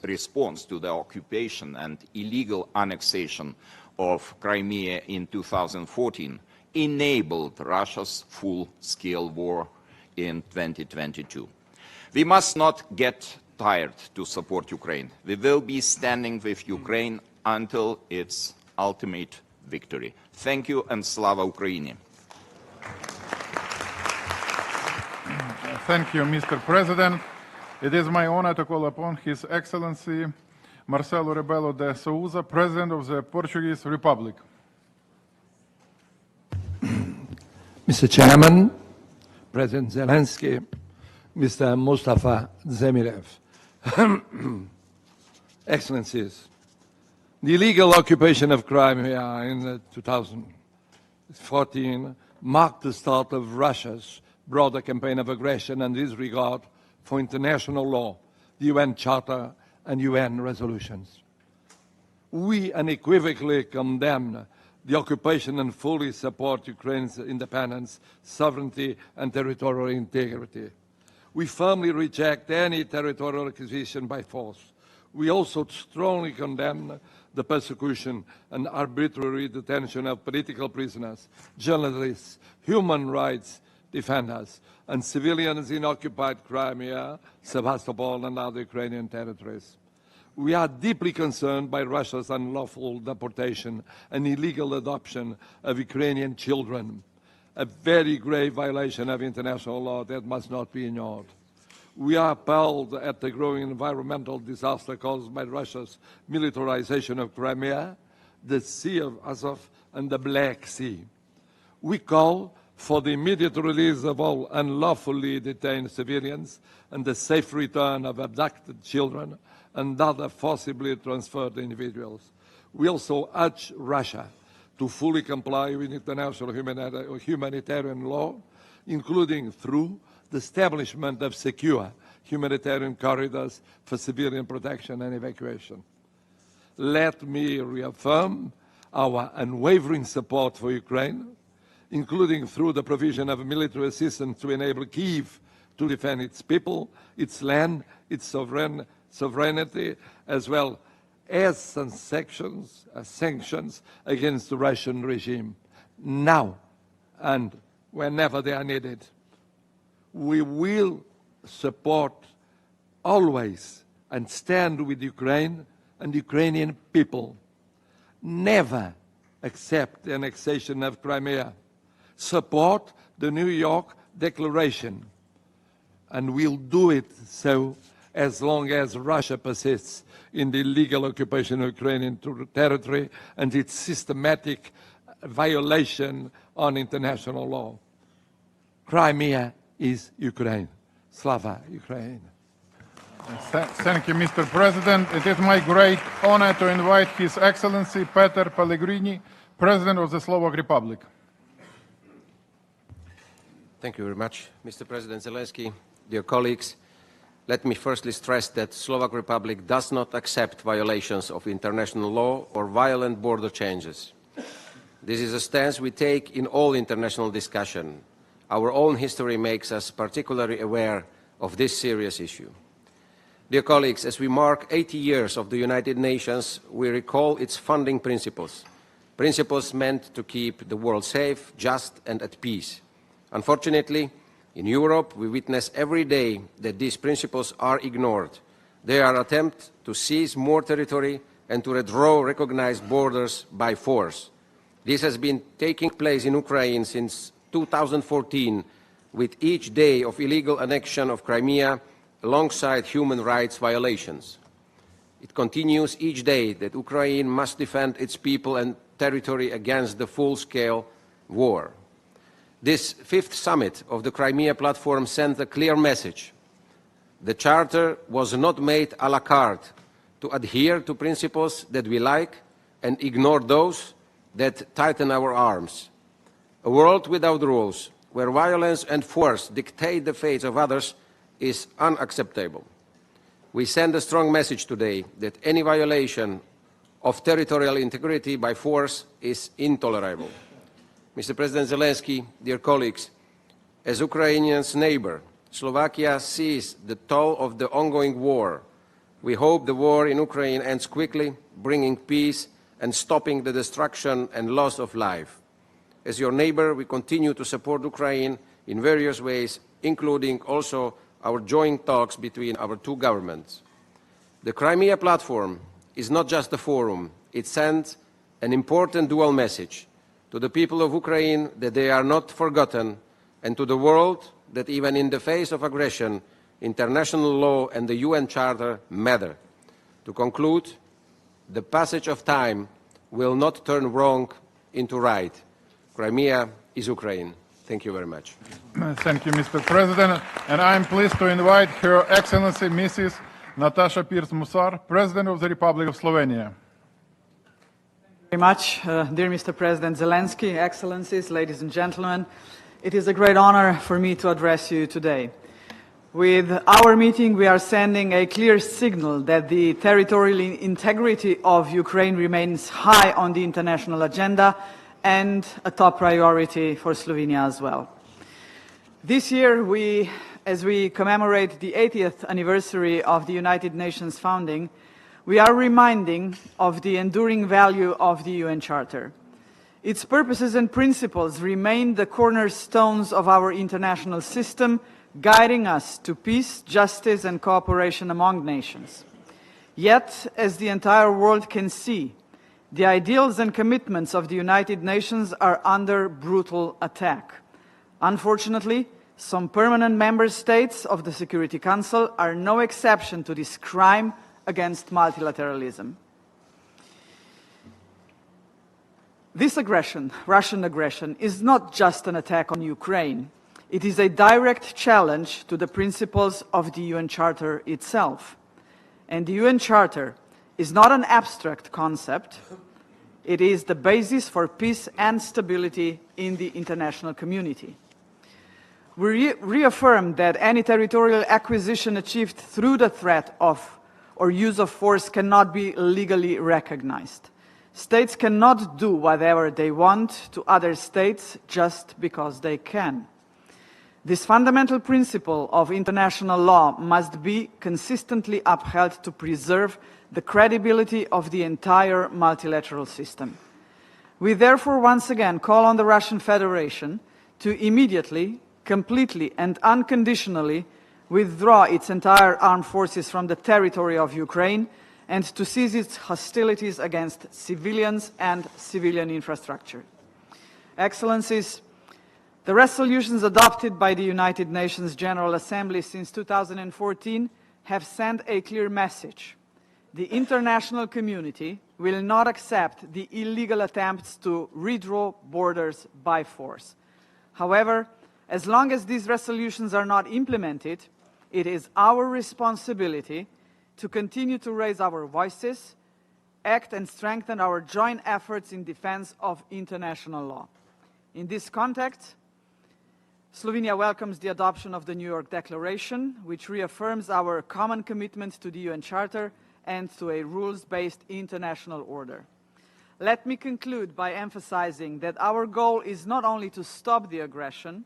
response to the occupation and illegal annexation of Crimea in 2014 enabled Russia's full-scale war in 2022. We must not get tired to support Ukraine. We will be standing with Ukraine until its ultimate victory. Thank you, and Slava Ukraini. Thank you, Mr. President. It is my honor to call upon His Excellency Marcelo Rebelo de Sousa, President of the Portuguese Republic. Mr. Chairman, President Zelenskyy, Mr. Mustafa Dzhemilev, Excellencies, the illegal occupation of Crimea in 2014 marked the start of Russia's broader campaign of aggression and disregard for international law, the UN Charter, and UN resolutions. We unequivocally condemn the occupation and fully support Ukraine's independence, sovereignty, and territorial integrity. We firmly reject any territorial acquisition by force. We also strongly condemn the persecution and arbitrary detention of political prisoners, journalists, human rights defenders, and civilians in occupied Crimea, Sevastopol, and other Ukrainian territories. We are deeply concerned by Russia's unlawful deportation and illegal adoption of Ukrainian children, a very grave violation of international law that must not be ignored. We are appalled at the growing environmental disaster caused by Russia's militarization of Crimea, the Sea of Azov, and the Black Sea. We call for the immediate release of all unlawfully detained civilians and the safe return of abducted children and other forcibly transferred individuals. We also urge Russia to fully comply with international humanitarian law, including through the establishment of secure humanitarian corridors for civilian protection and evacuation. Let me reaffirm our unwavering support for Ukraine, including through the provision of military assistance to enable Kyiv to defend its people, its land, its sovereignty, as well as sanctions against the Russian regime, now and whenever they are needed. We will support always and stand with Ukraine and Ukrainian people. Never accept the annexation of Crimea. Support the New York Declaration, and we'll do it so as long as Russia persists in the illegal occupation of Ukrainian territory and its systematic violation on international law. Crimea is Ukraine. Slava Ukraine. Thank you, Mr. President. It is my great honor to invite His Excellency Peter Pellegrini, President of the Slovak Republic. Thank you very much, Mr. President Zelensky. Dear colleagues, let me firstly stress that the Slovak Republic does not accept violations of international law or violent border changes. This is a stance we take in all international discussion. Our own history makes us particularly aware of this serious issue. Dear colleagues, as we mark 80 years of the United Nations, we recall its founding principles, principles meant to keep the world safe, just, and at peace. Unfortunately, in Europe, we witness every day that these principles are ignored. They are attempts to seize more territory and to redraw recognized borders by force. This has been taking place in Ukraine since 2014, with each day of illegal annexion of Crimea alongside human rights violations. It continues each day that Ukraine must defend its people and territory against the full-scale war. This fifth summit of the Crimea Platform sent a clear message. The Charter was not made à la carte to adhere to principles that we like and ignore those that tighten our arms. A world without rules, where violence and force dictate the fates of others, is unacceptable. We send a strong message today that any violation of territorial integrity by force is intolerable. Mr. President Zelensky, dear colleagues, as Ukraine's neighbor, Slovakia sees the toll of the ongoing war. We hope the war in Ukraine ends quickly, bringing peace and stopping the destruction and loss of life. As your neighbor, we continue to support Ukraine in various ways, including also our joint talks between our two governments. The Crimea Platform is not just a forum. It sends an important dual message to the people of Ukraine that they are not forgotten, and to the world that even in the face of aggression, international law and the UN Charter matter. To conclude, the passage of time will not turn wrong into right. Crimea is Ukraine. Thank you very much. Thank you, Mr. President. And I'm pleased to invite Her Excellency Mrs. Natasha Pirc-Musar, President of the Republic of Slovenia. Very much, dear Mr. President Zelensky, Excellencies, ladies and gentlemen. It is a great honor for me to address you today. With our meeting, we are sending a clear signal that the territorial integrity of Ukraine remains high on the international agenda and a top priority for Slovenia as well. This year, as we commemorate the 80th anniversary of the United Nations founding, we are reminding of the enduring value of the UN Charter. Its purposes and principles remain the cornerstones of our international system, guiding us to peace, justice, and cooperation among nations. Yet, as the entire world can see, the ideals and commitments of the United Nations are under brutal attack. Unfortunately, Some permanent member states of the Security Council are no exception to this crime against multilateralism. This aggression, Russian aggression, is not just an attack on Ukraine. It is a direct challenge to the principles of the UN Charter itself. And the UN Charter is not an abstract concept. It is the basis for peace and stability in the international community. We reaffirm that any territorial acquisition achieved through the threat of or use of force cannot be legally recognized. States cannot do whatever they want to other states just because they can. This fundamental principle of international law must be consistently upheld to preserve the credibility of the entire multilateral system. We therefore once again call on the Russian Federation to immediately, completely and unconditionally withdraw its entire armed forces from the territory of Ukraine and to cease its hostilities against civilians and civilian infrastructure. Excellencies, the resolutions adopted by the United Nations General Assembly since 2014 have sent a clear message. The international community will not accept the illegal attempts to redraw borders by force. However, as long as these resolutions are not implemented, it is our responsibility to continue to raise our voices, act and strengthen our joint efforts in defense of international law. In this context, Slovenia welcomes the adoption of the New York Declaration, which reaffirms our common commitment to the UN Charter and to a rules-based international order. Let me conclude by emphasizing that our goal is not only to stop the aggression.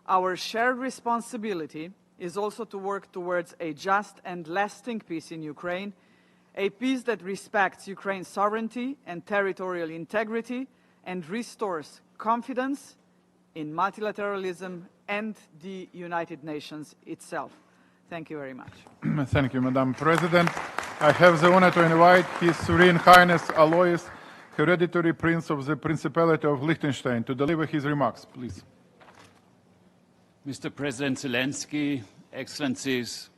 Our shared responsibility is also to work towards a just and lasting peace in Ukraine, a peace that respects Ukraine's sovereignty and territorial integrity and restores confidence in multilateralism and the United Nations itself. Thank you very much. Thank you, Madam President. I have the honor to invite His Serene Highness Alois, Hereditary Prince of the Principality of Liechtenstein, to deliver his remarks, please. Mr. President Zelenskyy, Excellencies,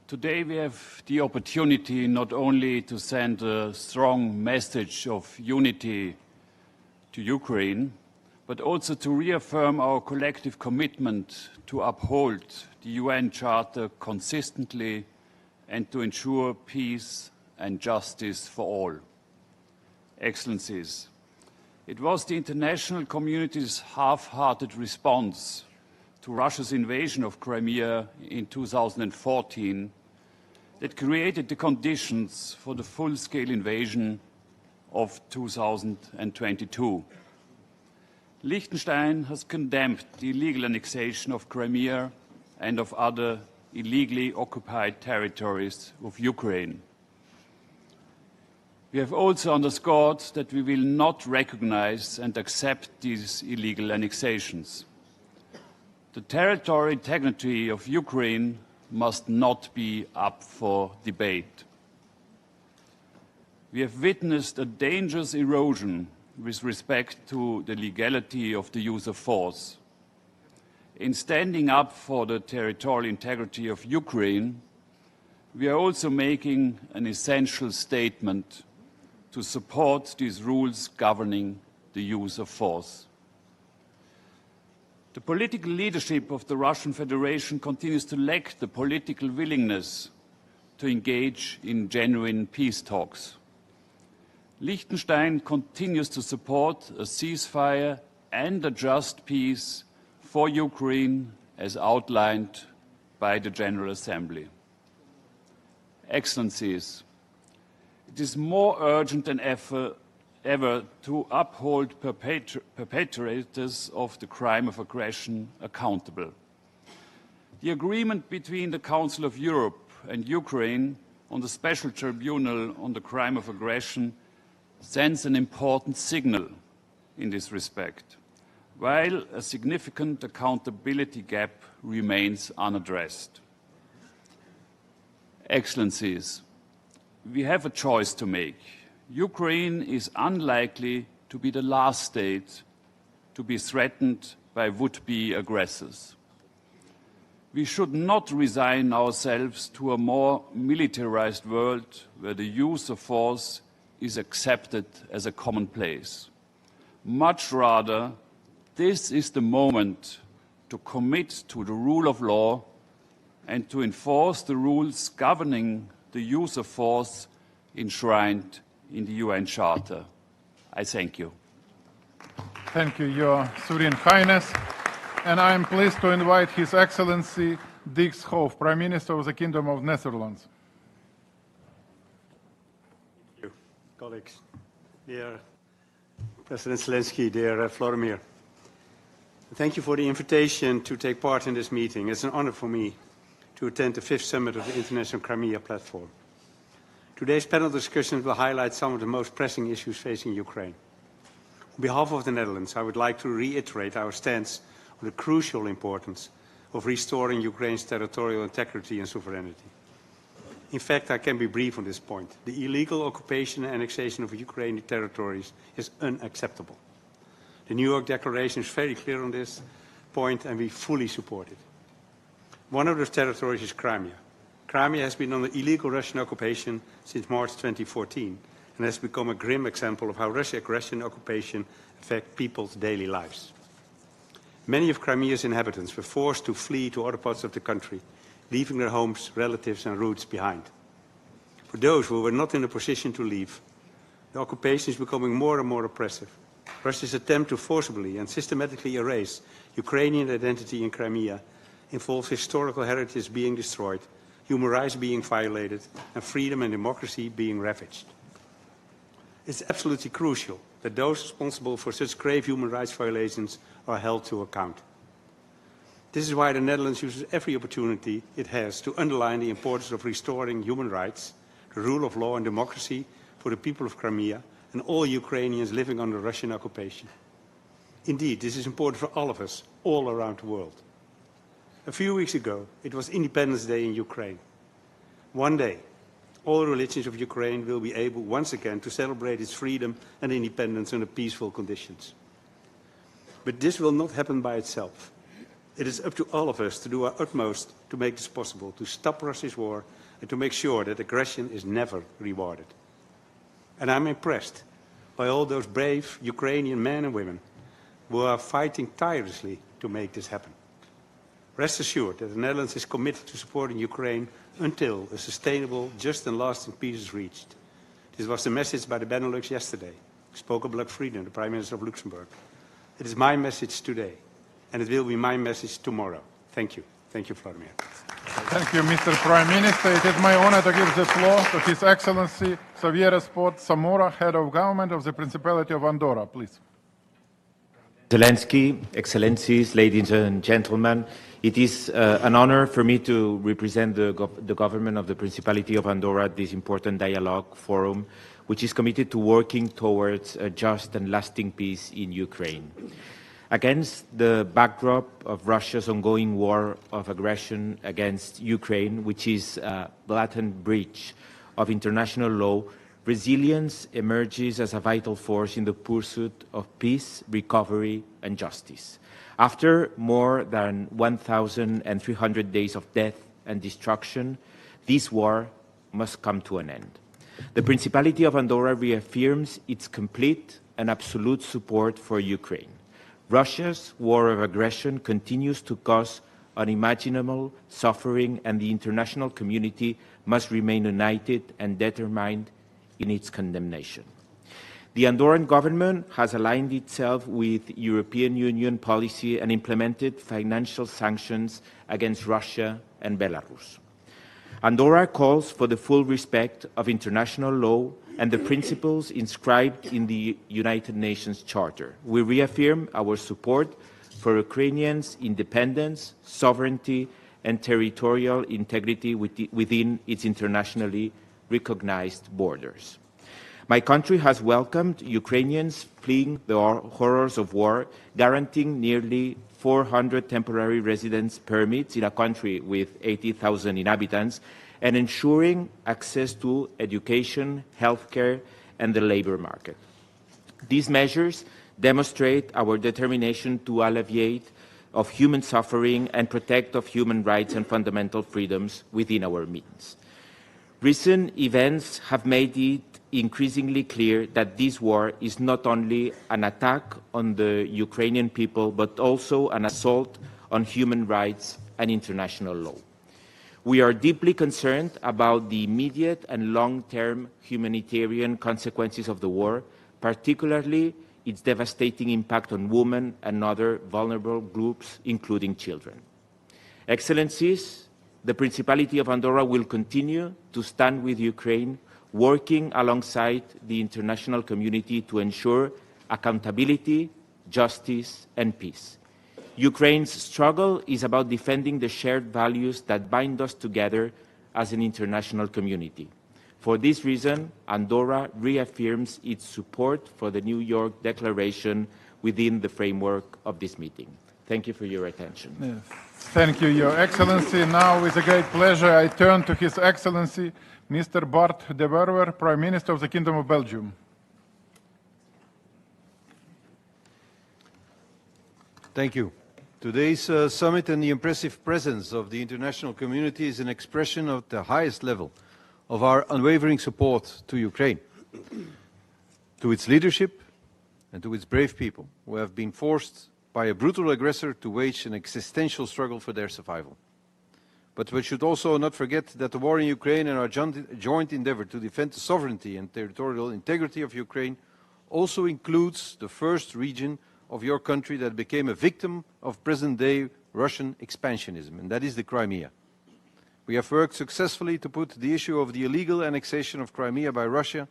today we have the opportunity not only to send a strong message of unity to Ukraine, but also to reaffirm our collective commitment to uphold the UN Charter consistently and to ensure peace and justice for all. Excellencies, it was the international community's half-hearted response to Russia's invasion of Crimea in 2014 that created the conditions for the full-scale invasion of 2022. Liechtenstein has condemned the illegal annexation of Crimea and of other illegally occupied territories of Ukraine. We have also underscored that we will not recognize and accept these illegal annexations. The territorial integrity of Ukraine must not be up for debate. We have witnessed a dangerous erosion with respect to the legality of the use of force. In standing up for the territorial integrity of Ukraine, we are also making an essential statement to support these rules governing the use of force. The political leadership of the Russian Federation continues to lack the political willingness to engage in genuine peace talks. Liechtenstein continues to support a ceasefire and a just peace for Ukraine as outlined by the General Assembly. Excellencies, it is more urgent than ever to uphold perpetrators of the crime of aggression accountable. The agreement between the Council of Europe and Ukraine on the Special Tribunal on the crime of aggression sends an important signal in this respect, while a significant accountability gap remains unaddressed. Excellencies, we have a choice to make. Ukraine is unlikely to be the last state to be threatened by would-be aggressors. We should not resign ourselves to a more militarized world where the use of force is accepted as a commonplace. Much rather, this is the moment to commit to the rule of law and to enforce the rules governing the use of force enshrined in the UN Charter. I thank you. Thank you, Your Serene Highness. And I am pleased to invite His Excellency Dick Schoof, Prime Minister of the Kingdom of Netherlands. Thank you, colleagues. Dear President Zelenskyy, dear Volodymyr, thank you for the invitation to take part in this meeting. It's an honor for me to attend the 5th summit of the International Crimea Platform. Today's panel discussions will highlight some of the most pressing issues facing Ukraine. On behalf of the Netherlands, I would like to reiterate our stance on the crucial importance of restoring Ukraine's territorial integrity and sovereignty. In fact, I can be brief on this point. The illegal occupation and annexation of Ukrainian territories is unacceptable. The New York Declaration is very clear on this point, and we fully support it. One of those territories is Crimea. Crimea has been under illegal Russian occupation since March 2014 and has become a grim example of how Russian aggression and occupation affect people's daily lives. Many of Crimea's inhabitants were forced to flee to other parts of the country, leaving their homes, relatives and roots behind. For those who were not in a position to leave, the occupation is becoming more and more oppressive. Russia's attempt to forcibly and systematically erase Ukrainian identity in Crimea involves historical heritage being destroyed, human rights being violated, and freedom and democracy being ravaged. It's absolutely crucial that those responsible for such grave human rights violations are held to account. This is why the Netherlands uses every opportunity it has to underline the importance of restoring human rights, the rule of law and democracy for the people of Crimea and all Ukrainians living under Russian occupation. Indeed, this is important for all of us, all around the world. A few weeks ago, it was Independence Day in Ukraine. One day, all religions of Ukraine will be able once again to celebrate its freedom and independence under peaceful conditions. But this will not happen by itself. It is up to all of us to do our utmost to make this possible, to stop Russia's war and to make sure that aggression is never rewarded. And I'm impressed by all those brave Ukrainian men and women who are fighting tirelessly to make this happen. Rest assured that the Netherlands is committed to supporting Ukraine until a sustainable, just and lasting peace is reached. This was the message by the Benelux yesterday. Spoke of Black Freedom, the Prime Minister of Luxembourg. It is my message today, and it will be my message tomorrow. Thank you. Thank you, Volodymyr. Thank you, Mr. Prime Minister. It is my honor to give the floor to His Excellency Xavier Spot Zamora, Head of Government of the Principality of Andorra. Please. Zelenskyy, Excellencies, ladies and gentlemen, it is an honor for me to represent the government of the Principality of Andorra at this important dialogue forum, which is committed to working towards a just and lasting peace in Ukraine. Against the backdrop of Russia's ongoing war of aggression against Ukraine, which is a blatant breach of international law, resilience emerges as a vital force in the pursuit of peace, recovery, and justice. After more than 1,300 days of death and destruction, this war must come to an end. The Principality of Andorra reaffirms its complete and absolute support for Ukraine. Russia's war of aggression continues to cause unimaginable suffering, and the international community must remain united and determined in its condemnation. The Andorran government has aligned itself with European Union policy and implemented financial sanctions against Russia and Belarus. Andorra calls for the full respect of international law and the principles inscribed in the United Nations Charter. We reaffirm our support for Ukrainians' independence, sovereignty, and territorial integrity within its internationally recognized borders. My country has welcomed Ukrainians fleeing the horrors of war, guaranteeing nearly 400 temporary residence permits in a country with 80,000 inhabitants, and ensuring access to education, healthcare, and the labor market. These measures demonstrate our determination to alleviate of human suffering and protect of human rights and fundamental freedoms within our means. Recent events have made it increasingly clear that this war is not only an attack on the Ukrainian people, but also an assault on human rights and international law. We are deeply concerned about the immediate and long-term humanitarian consequences of the war, particularly its devastating impact on women and other vulnerable groups, including children. Excellencies, the Principality of Andorra will continue to stand with Ukraine, working alongside the international community to ensure accountability, justice, and peace. Ukraine's struggle is about defending the shared values that bind us together as an international community. For this reason, Andorra reaffirms its support for the New York Declaration within the framework of this meeting. Thank you for your attention. Yes. Thank you, Your Excellency. Now, with a great pleasure, I turn to His Excellency, Mr. Bart de Wever, Prime Minister of the Kingdom of Belgium. Thank you. Today's summit and the impressive presence of the international community is an expression of the highest level of our unwavering support to Ukraine, to its leadership and to its brave people who have been forced by a brutal aggressor to wage an existential struggle for their survival. But we should also not forget that the war in Ukraine and our joint endeavor to defend the sovereignty and territorial integrity of Ukraine also includes the first region of your country that became a victim of present-day Russian expansionism, and that is the Crimea. We have worked successfully to put the issue of the illegal annexation of Crimea by Russia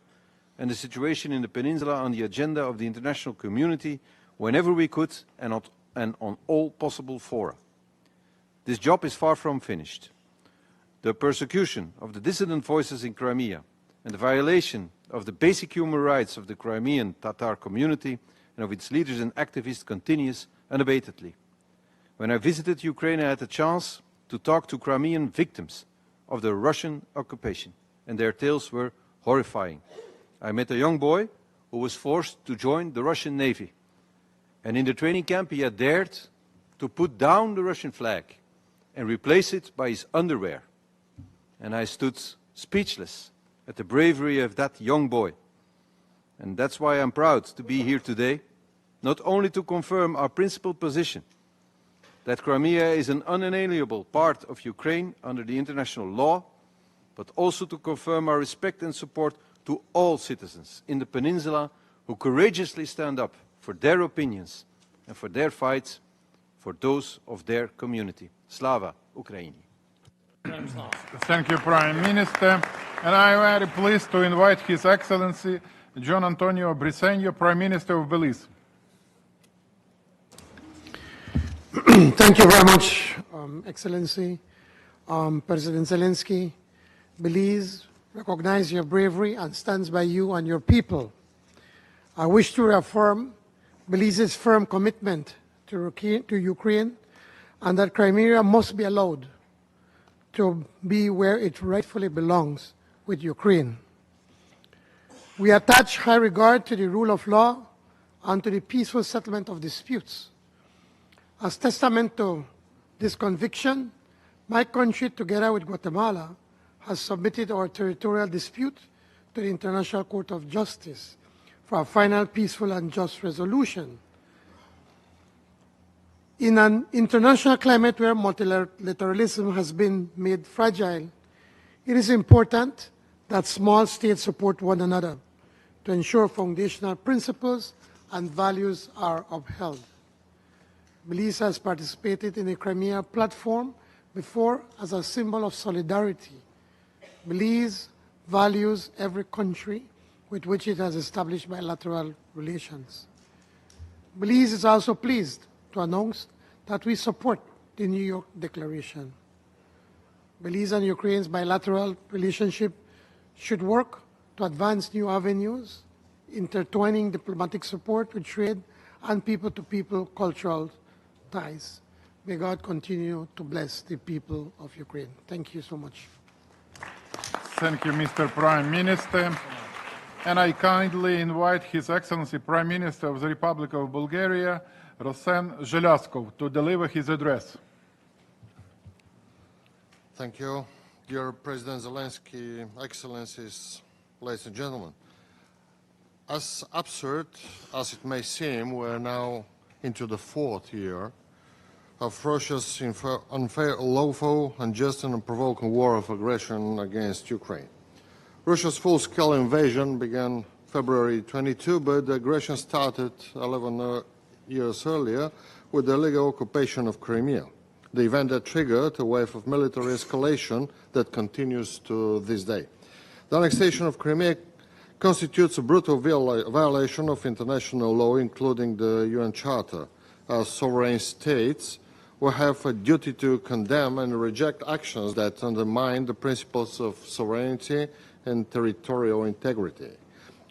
and the situation in the peninsula on the agenda of the international community whenever we could and on all possible fora. This job is far from finished. The persecution of the dissident voices in Crimea and the violation of the basic human rights of the Crimean Tatar community and of its leaders and activists continues unabatedly. When I visited Ukraine, I had the chance to talk to Crimean victims of the Russian occupation, and their tales were horrifying. I met a young boy who was forced to join the Russian Navy. And in the training camp, he had dared to put down the Russian flag and replace it by his underwear. And I stood speechless at the bravery of that young boy. And that's why I'm proud to be here today, not only to confirm our principal position that Crimea is an unalienable part of Ukraine under the international law, but also to confirm our respect and support to all citizens in the peninsula who courageously stand up for their opinions and for their fights for those of their community. Slava Ukraini. Thank you, Prime Minister. And I am very pleased to invite His Excellency John Antonio Briceño, Prime Minister of Belize. Thank you very much, Excellency. President Zelensky, Belize recognizes your bravery and stands by you and your people. I wish to reaffirm Belize's firm commitment to Ukraine and that Crimea must be allowed to be where it rightfully belongs, with Ukraine. We attach high regard to the rule of law and to the peaceful settlement of disputes. As testament to this conviction, my country, together with Guatemala, has submitted our territorial dispute to the International Court of Justice for a final peaceful and just resolution. In an international climate where multilateralism has been made fragile, it is important that small states support one another to ensure foundational principles and values are upheld. Belize has participated in the Crimea Platform before as a symbol of solidarity. Belize values every country with which it has established bilateral relations. Belize is also pleased to announce that we support the New York Declaration. Belize and Ukraine's bilateral relationship should work to advance new avenues, intertwining diplomatic support with trade and people-to-people cultural ties. May God continue to bless the people of Ukraine. Thank you so much. Thank you, Mr. Prime Minister. And I kindly invite His Excellency Prime Minister of the Republic of Bulgaria, Rosen Zhelaskov to deliver his address. Thank you. Dear President Zelensky, Excellencies, ladies and gentlemen. As absurd as it may seem, we're now into the 4th year of Russia's unfair, lawful, unjust and unprovoked war of aggression against Ukraine. Russia's full-scale invasion began February 22, but the aggression started 11 years earlier with the illegal occupation of Crimea, the event that triggered a wave of military escalation that continues to this day. The annexation of Crimea constitutes a brutal violation of international law, including the UN Charter. As sovereign states, we have a duty to condemn and reject actions that undermine the principles of sovereignty and territorial integrity.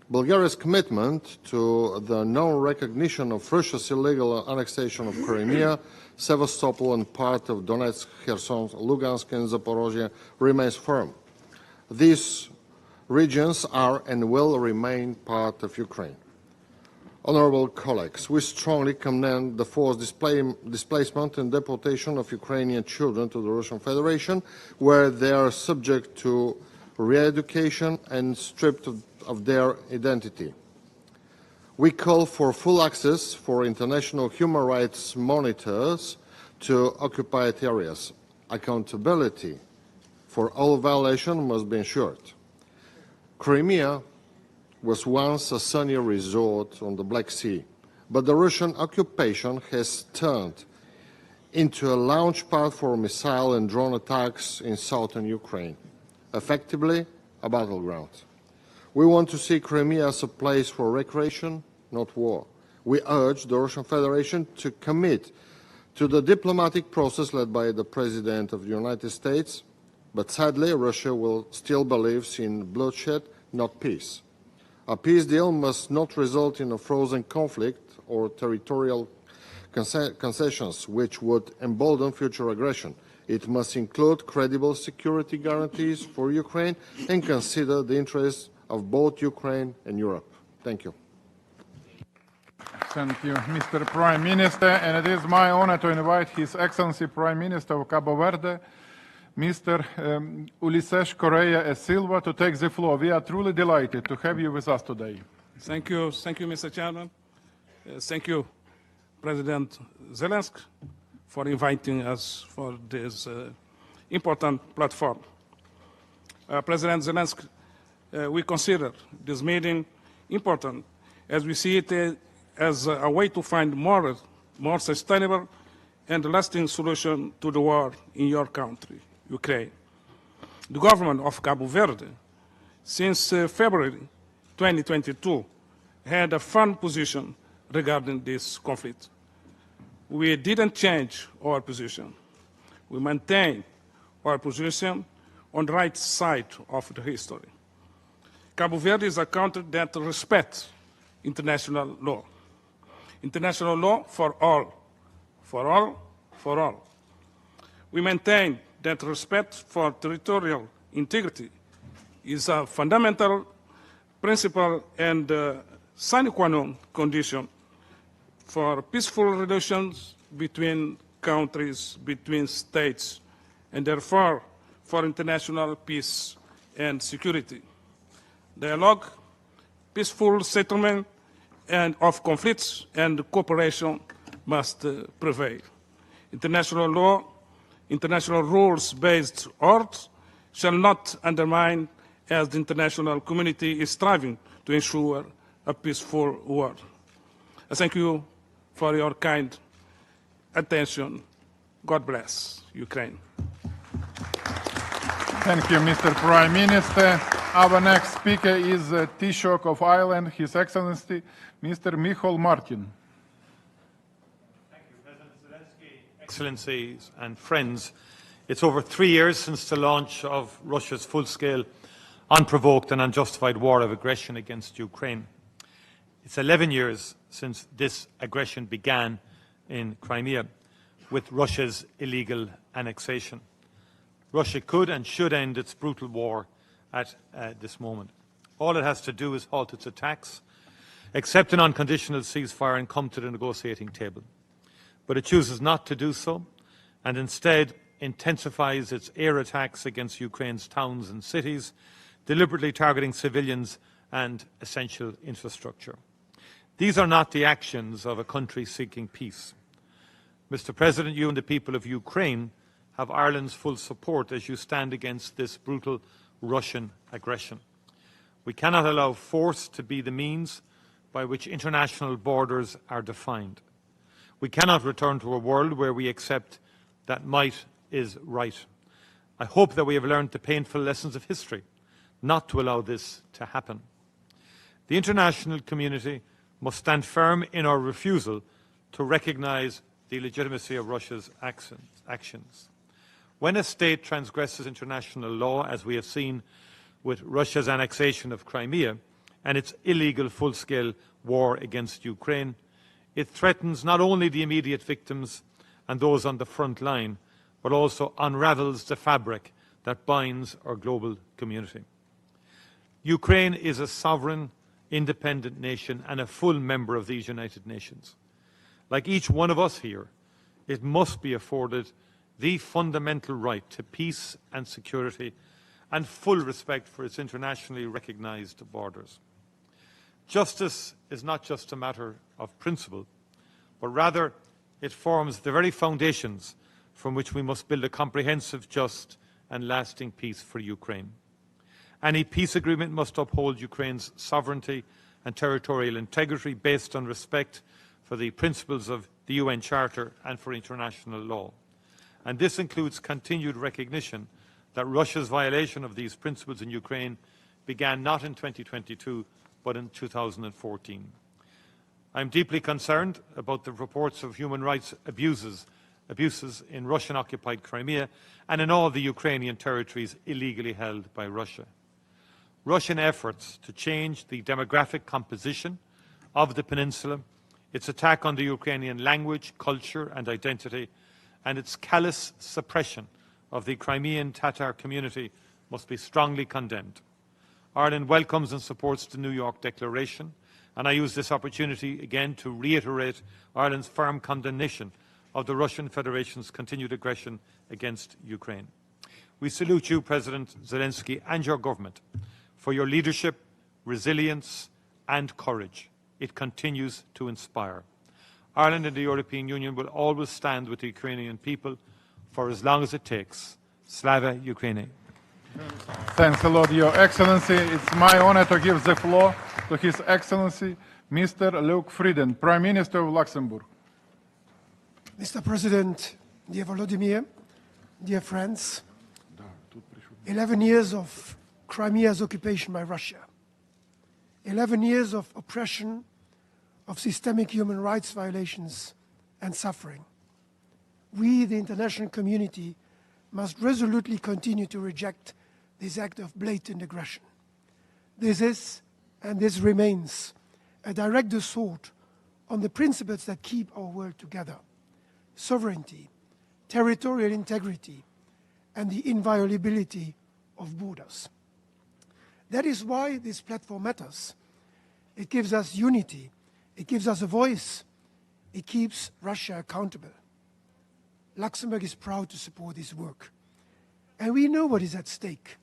Bulgaria's commitment to the non-recognition of Russia's illegal annexation of Crimea, Sevastopol and part of Donetsk, Kherson, Lugansk and Zaporozhye remains firm. These regions are and will remain part of Ukraine. Honourable colleagues, we strongly condemn the forced displacement and deportation of Ukrainian children to the Russian Federation, where they are subject to re-education and stripped of their identity. We call for full access for international human rights monitors to occupied areas. Accountability for all violations must be ensured. Crimea was once a sunny resort on the Black Sea, but the Russian occupation has turned into a launch pad for missile and drone attacks in southern Ukraine, effectively a battleground. We want to see Crimea as a place for recreation, not war. We urge the Russian Federation to commit to the diplomatic process led by the President of the United States, but sadly Russia will still believes in bloodshed, not peace. A peace deal must not result in a frozen conflict or territorial concessions which would embolden future aggression. It must include credible security guarantees for Ukraine and consider the interests of both Ukraine and Europe. Thank you. Thank you, Mr. Prime Minister, and it is my honor to invite His Excellency Prime Minister of Cabo Verde, Mr. Ulises Correa e Silva, to take the floor. We are truly delighted to have you with us today. Thank you, Mr. Chairman. Thank you, President Zelensky, for inviting us for this important platform. President Zelensky, we consider this meeting important as we see it as a way to find more sustainable and lasting solution to the war in your country, Ukraine. The government of Cabo Verde, since February 2022, had a firm position regarding this conflict. We didn't change our position. We maintained our position on the right side of the history. Cabo Verde is a country that respects international law. International law for all, for all, for all. We maintain that respect for territorial integrity is a fundamental principle and sine qua non condition for peaceful relations between countries, between states, and therefore for international peace and security. Dialogue, peaceful settlement and of conflicts and cooperation must prevail. International law, international rules-based order shall not undermine as the international community is striving to ensure a peaceful world. I thank you for your kind attention. God bless Ukraine. Thank you, Mr. Prime Minister. Our next speaker is Taoiseach of Ireland, His Excellency, Mr. Micheál Martin. Thank you, President Zelensky, Excellencies and friends. It's over 3 years since the launch of Russia's full-scale, unprovoked and unjustified war of aggression against Ukraine. It's 11 years since this aggression began in Crimea with Russia's illegal annexation. Russia could and should end its brutal war at this moment. All it has to do is halt its attacks, accept an unconditional ceasefire and come to the negotiating table. but it chooses not to do so, and instead intensifies its air attacks against Ukraine's towns and cities, deliberately targeting civilians and essential infrastructure. These are not the actions of a country seeking peace. Mr. President, you and the people of Ukraine have Ireland's full support as you stand against this brutal Russian aggression. We cannot allow force to be the means by which international borders are defined. We cannot return to a world where we accept that might is right. I hope that we have learned the painful lessons of history not to allow this to happen. The international community must stand firm in our refusal to recognise the legitimacy of Russia's actions. When a state transgresses international law, as we have seen with Russia's annexation of Crimea and its illegal full-scale war against Ukraine, it threatens not only the immediate victims and those on the front line, but also unravels the fabric that binds our global community. Ukraine is a sovereign, independent nation and a full member of these United Nations. Like each one of us here, it must be afforded the fundamental right to peace and security and full respect for its internationally recognised borders. Justice is not just a matter of principle, but rather it forms the very foundations from which we must build a comprehensive, just and lasting peace for Ukraine. Any peace agreement must uphold Ukraine's sovereignty and territorial integrity based on respect for the principles of the UN Charter and for international law. And this includes continued recognition that Russia's violation of these principles in Ukraine began not in 2022, but in 2014. I am deeply concerned about the reports of human rights abuses in Russian-occupied Crimea and in all the Ukrainian territories illegally held by Russia. Russian efforts to change the demographic composition of the peninsula, its attack on the Ukrainian language, culture and identity, and its callous suppression of the Crimean Tatar community must be strongly condemned. Ireland welcomes and supports the New York Declaration, and I use this opportunity again to reiterate Ireland's firm condemnation of the Russian Federation's continued aggression against Ukraine. We salute you, President Zelenskyy, and your government for your leadership, resilience and courage. It continues to inspire. Ireland and the European Union will always stand with the Ukrainian people for as long as it takes. Slava Ukraini. Thanks a lot, Your Excellency. It's my honor to give the floor to His Excellency, Mr. Luc Frieden, Prime Minister of Luxembourg. Mr. President, dear Volodymyr, dear friends, 11 years of Crimea's occupation by Russia, 11 years of oppression, of systemic human rights violations and suffering. We, the international community, must resolutely continue to reject this act of blatant aggression. This is, and this remains, a direct assault on the principles that keep our world together: sovereignty, territorial integrity, and the inviolability of borders. That is why this platform matters. It gives us unity, it gives us a voice, it keeps Russia accountable. Luxembourg is proud to support this work. And we know what is at stake.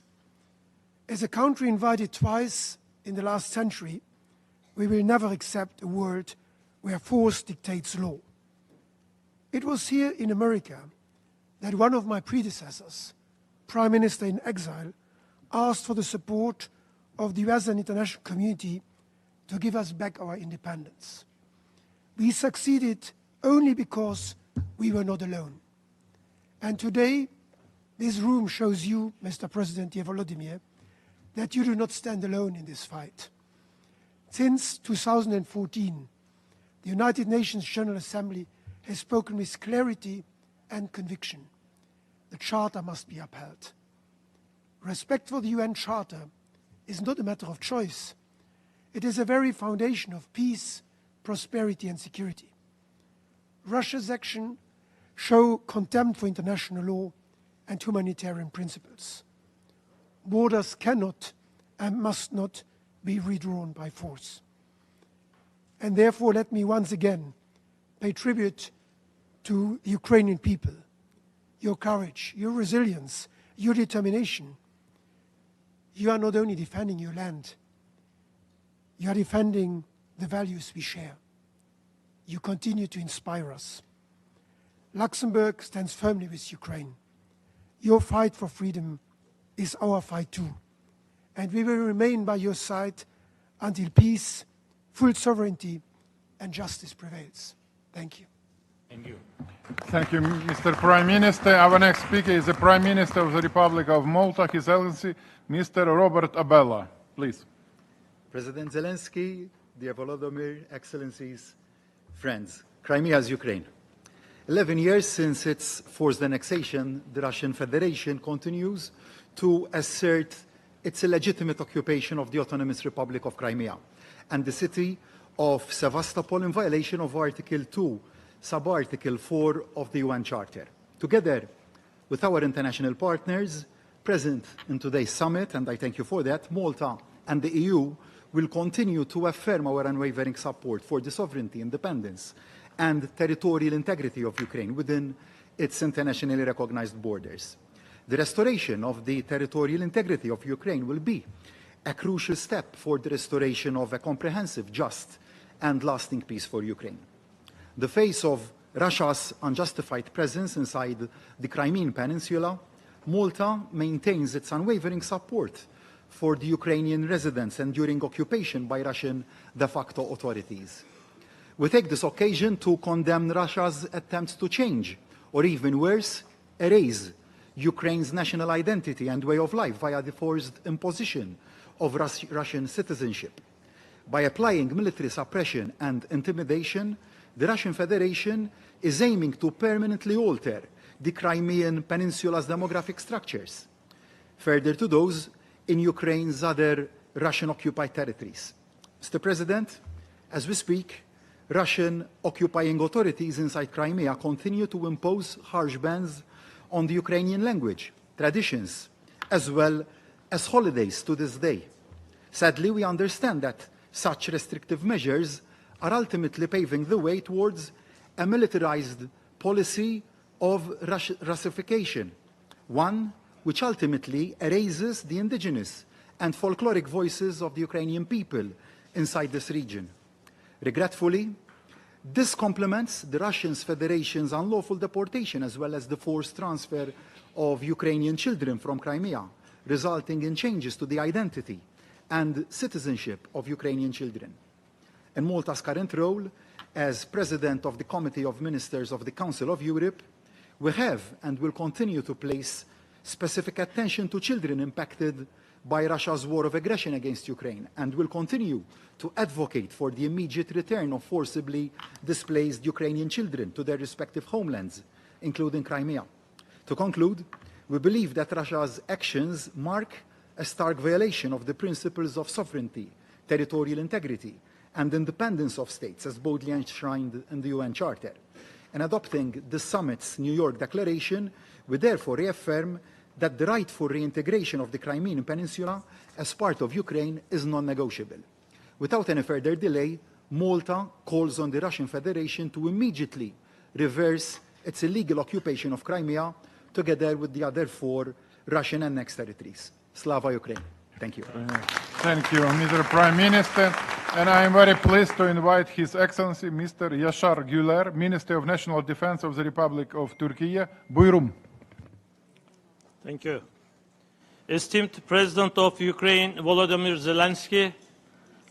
As a country invited twice in the last century, we will never accept a world where force dictates law. It was here in America that one of my predecessors, Prime Minister in exile, asked for the support of the US and international community to give us back our independence. We succeeded only because we were not alone. And today, this room shows you, Mr. President, dear Volodymyr, that you do not stand alone in this fight. Since 2014, the United Nations General Assembly has spoken with clarity and conviction. The Charter must be upheld. Respect for the UN Charter is not a matter of choice. It is a very foundation of peace, prosperity and security. Russia's action show contempt for international law and humanitarian principles. Borders cannot and must not be redrawn by force. And therefore, let me once again pay tribute to the Ukrainian people, your courage, your resilience, your determination. You are not only defending your land, you are defending the values we share. You continue to inspire us. Luxembourg stands firmly with Ukraine. Your fight for freedom is our fight too. And we will remain by your side until peace, full sovereignty, and justice prevails. Thank you. Thank you. Thank you, Mr. Prime Minister. Our next speaker is the Prime Minister of the Republic of Malta, His Excellency, Mr. Robert Abella. Please. President Zelensky, dear Volodymyr, Excellencies, friends, Crimea is Ukraine. 11 years since its forced annexation, the Russian Federation continues to assert its illegitimate occupation of the Autonomous Republic of Crimea and the city of Sevastopol in violation of Article 2, Sub-Article 4 of the UN Charter. Together with our international partners present in today's summit, and I thank you for that, Malta and the EU will continue to affirm our unwavering support for the sovereignty, independence, and territorial integrity of Ukraine within its internationally recognized borders. The restoration of the territorial integrity of Ukraine will be a crucial step for the restoration of a comprehensive, just, and lasting peace for Ukraine. The face of Russia's unjustified presence inside the Crimean Peninsula, Malta maintains its unwavering support for the Ukrainian residents enduring occupation by Russian de facto authorities. We take this occasion to condemn Russia's attempts to change, or even worse, erase Ukraine's national identity and way of life via the forced imposition of Russian citizenship. By applying military suppression and intimidation, the Russian Federation is aiming to permanently alter the Crimean Peninsula's demographic structures, further to those in Ukraine's other Russian-occupied territories. Mr. President, as we speak, Russian occupying authorities inside Crimea continue to impose harsh bans on the Ukrainian language, traditions, as well as holidays to this day. Sadly, we understand that such restrictive measures are ultimately paving the way towards a militarized policy of Russification, one which ultimately erases the indigenous and folkloric voices of the Ukrainian people inside this region. Regretfully, this complements the Russian Federation's unlawful deportation as well as the forced transfer of Ukrainian children from Crimea, resulting in changes to the identity and citizenship of Ukrainian children. In Malta's current role as President of the Committee of Ministers of the Council of Europe, we have and will continue to place specific attention to children impacted by Russia's war of aggression against Ukraine, and will continue to advocate for the immediate return of forcibly displaced Ukrainian children to their respective homelands, including Crimea. To conclude, we believe that Russia's actions mark a stark violation of the principles of sovereignty, territorial integrity, and independence of states, as boldly enshrined in the UN Charter. In adopting the summit's New York Declaration, we therefore reaffirm that the right for reintegration of the Crimean Peninsula as part of Ukraine is non-negotiable. Without any further delay, Malta calls on the Russian Federation to immediately reverse its illegal occupation of Crimea, together with the other 4 Russian annexed territories. Slava Ukraine. Thank you. Thank you, Mr. Prime Minister. And I am very pleased to invite His Excellency Mr. Yaşar Güler, Minister of National Defense of the Republic of Turkey. Buyurun. Thank you. Esteemed President of Ukraine, Volodymyr Zelensky,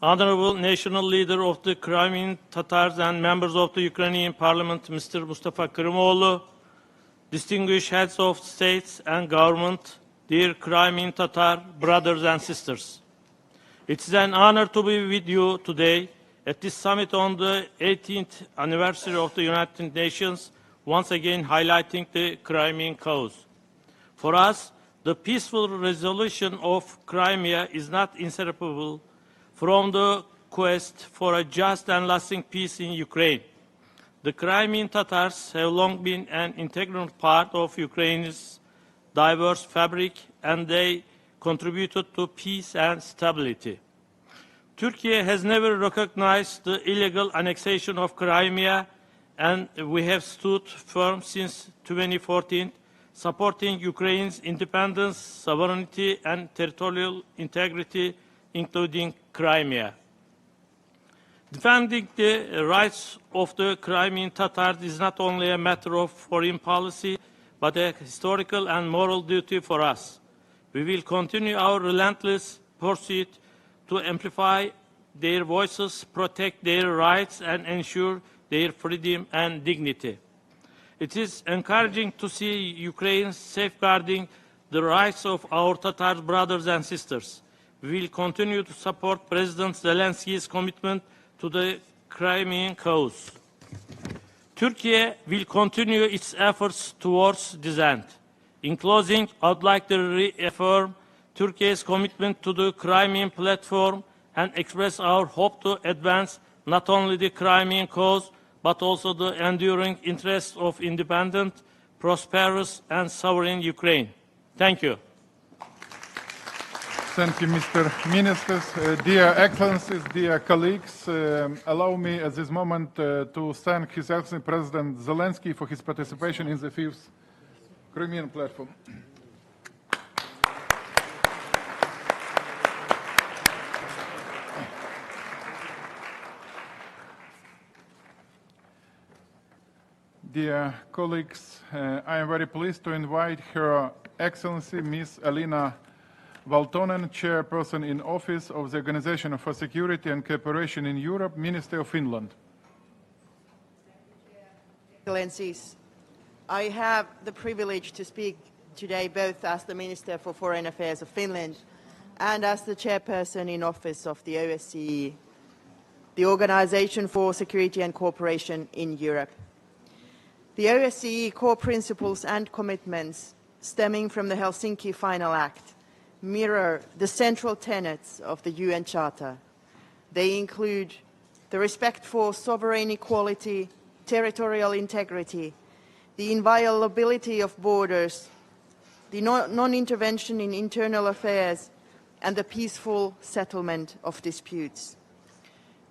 Honorable National Leader of the Crimean Tatars and members of the Ukrainian Parliament, Mr. Mustafa Kırımoğlu, distinguished heads of states and government, dear Crimean Tatar brothers and sisters. It is an honor to be with you today at this summit on the 18th anniversary of the United Nations, once again highlighting the Crimean cause. For us, the peaceful resolution of Crimea is not inseparable from the quest for a just and lasting peace in Ukraine. The Crimean Tatars have long been an integral part of Ukraine's diverse fabric, and they contributed to peace and stability. Turkey has never recognized the illegal annexation of Crimea and we have stood firm since 2014, supporting Ukraine's independence, sovereignty, and territorial integrity, including Crimea. Defending the rights of the Crimean Tatars is not only a matter of foreign policy, but a historical and moral duty for us. We will continue our relentless pursuit to amplify their voices, protect their rights, and ensure their freedom and dignity. It is encouraging to see Ukraine safeguarding the rights of our Tatar brothers and sisters. We will continue to support President Zelensky's commitment to the Crimean cause. Turkey will continue its efforts towards this end. In closing, I would like to reaffirm Turkey's commitment to the Crimean Platform and express our hope to advance not only the Crimean cause, but also the enduring interests of independent, prosperous, and sovereign Ukraine. Thank you. Thank you, Mr. Ministers. Dear Excellencies, dear colleagues, allow me at this moment to thank His Excellency President Zelenskyy for his participation in the 5th Crimean Platform. Dear colleagues, I am very pleased to invite Her Excellency Ms. Alina Valtonen, Chairperson in Office of the Organization for Security and Cooperation in Europe, Minister of Finland. Excellencies, I have the privilege to speak today both as the Minister for Foreign Affairs of Finland and as the Chairperson in Office of the OSCE, the Organization for Security and Cooperation in Europe. The OSCE core principles and commitments stemming from the Helsinki Final Act mirror the central tenets of the UN Charter. They include the respect for sovereign equality, territorial integrity, the inviolability of borders, the non-intervention in internal affairs, and the peaceful settlement of disputes.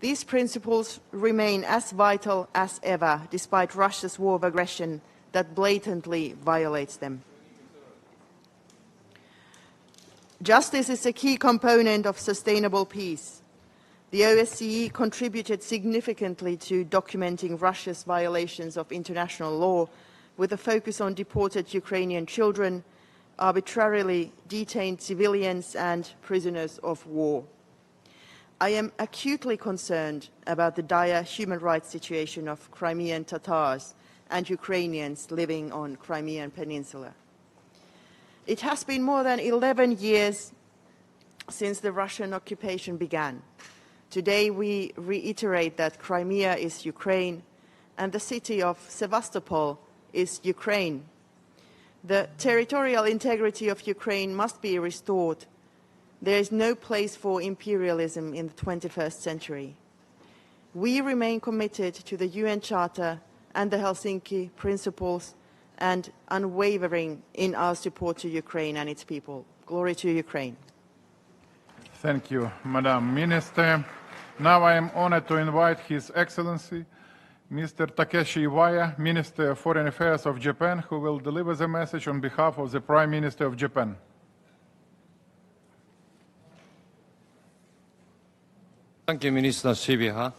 These principles remain as vital as ever, despite Russia's war of aggression that blatantly violates them. Justice is a key component of sustainable peace. The OSCE contributed significantly to documenting Russia's violations of international law, with a focus on deported Ukrainian children, arbitrarily detained civilians, and prisoners of war. I am acutely concerned about the dire human rights situation of Crimean Tatars and Ukrainians living on Crimean Peninsula. It has been more than 11 years since the Russian occupation began. Today we reiterate that Crimea is Ukraine and the city of Sevastopol is Ukraine. The territorial integrity of Ukraine must be restored. There is no place for imperialism in the 21st century. We remain committed to the UN Charter and the Helsinki principles and unwavering in our support to Ukraine and its people. Glory to Ukraine. Thank you, Madam Minister. Now I am honored to invite His Excellency, Mr. Takeshi Iwaya, Minister of Foreign Affairs of Japan, who will deliver the message on behalf of the Prime Minister of Japan. Thank you, Minister Shibiha.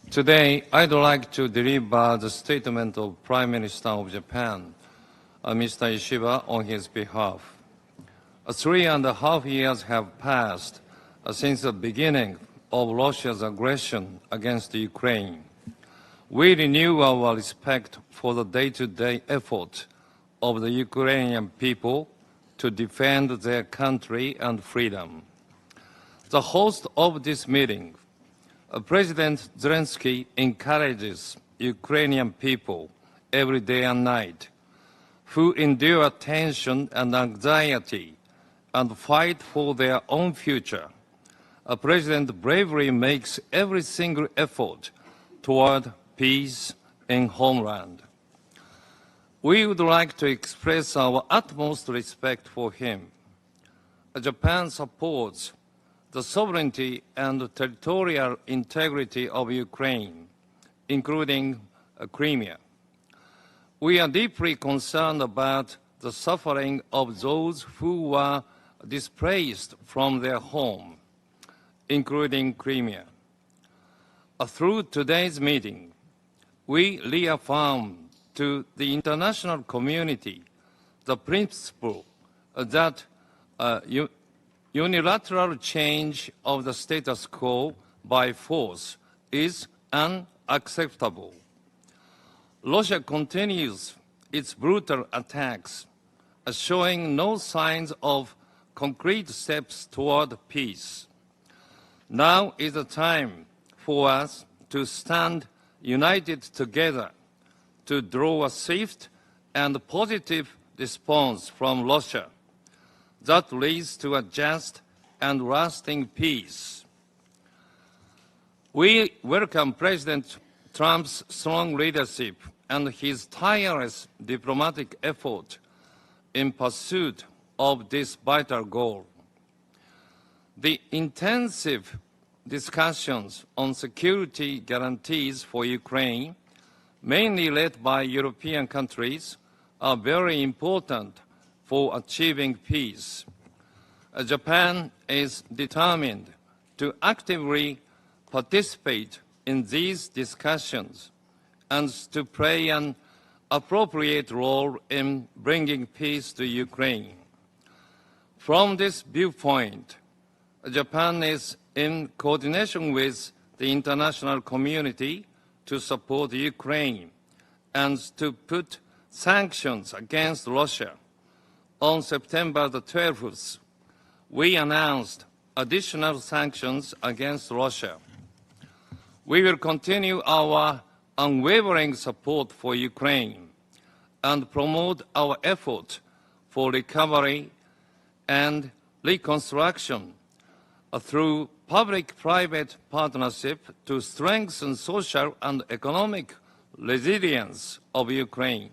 Today, I'd like to deliver the statement of Prime Minister of Japan, Mr. Ishiba, on his behalf. 3.5 years have passed since the beginning of Russia's aggression against Ukraine. We renew our respect for the day-to-day effort of the Ukrainian people to defend their country and freedom. The host of this meeting, President Zelenskyy, encourages Ukrainian people every day and night who endure tension and anxiety and fight for their own future. A president bravely makes every single effort toward peace in homeland. We would like to express our utmost respect for him. Japan supports the sovereignty and territorial integrity of Ukraine, including Crimea. We are deeply concerned about the suffering of those who were displaced from their home, including Crimea. Through today's meeting, we reaffirm to the international community the principle that unilateral change of the status quo by force is unacceptable. Russia continues its brutal attacks, showing no signs of concrete steps toward peace. Now is the time for us to stand united together to draw a swift and positive response from Russia that leads to a just and lasting peace. We welcome President Trump's strong leadership and his tireless diplomatic effort in pursuit of this vital goal. The intensive discussions on security guarantees for Ukraine, mainly led by European countries, are very important for achieving peace. Japan is determined to actively participate in these discussions and to play an appropriate role in bringing peace to Ukraine. From this viewpoint, Japan is in coordination with the international community to support Ukraine and to put sanctions against Russia. On September the 12th, we announced additional sanctions against Russia. We will continue our unwavering support for Ukraine and promote our effort for recovery and reconstruction through public-private partnership to strengthen social and economic resilience of Ukraine,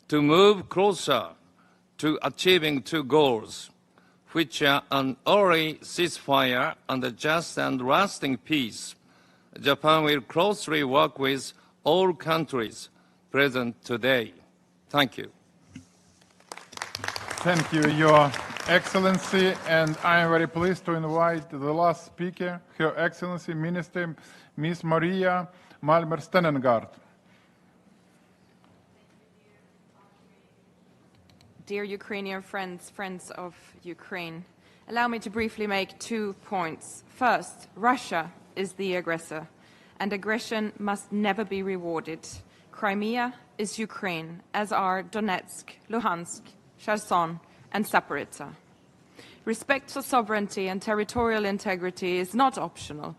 to move closer to achieving two goals, which are an early ceasefire and a just and lasting peace. Japan will closely work with all countries present today. Thank you. Thank you, Your Excellency, and I am very pleased to invite the last speaker, Her Excellency Minister Ms. Maria Malmer-Stenengard. Dear Ukrainian friends, friends of Ukraine, allow me to briefly make 2 points. First, Russia is the aggressor, and aggression must never be rewarded. Crimea is Ukraine, as are Donetsk, Luhansk, Kherson, and Zaporizhzhia. Respect for sovereignty and territorial integrity is not optional.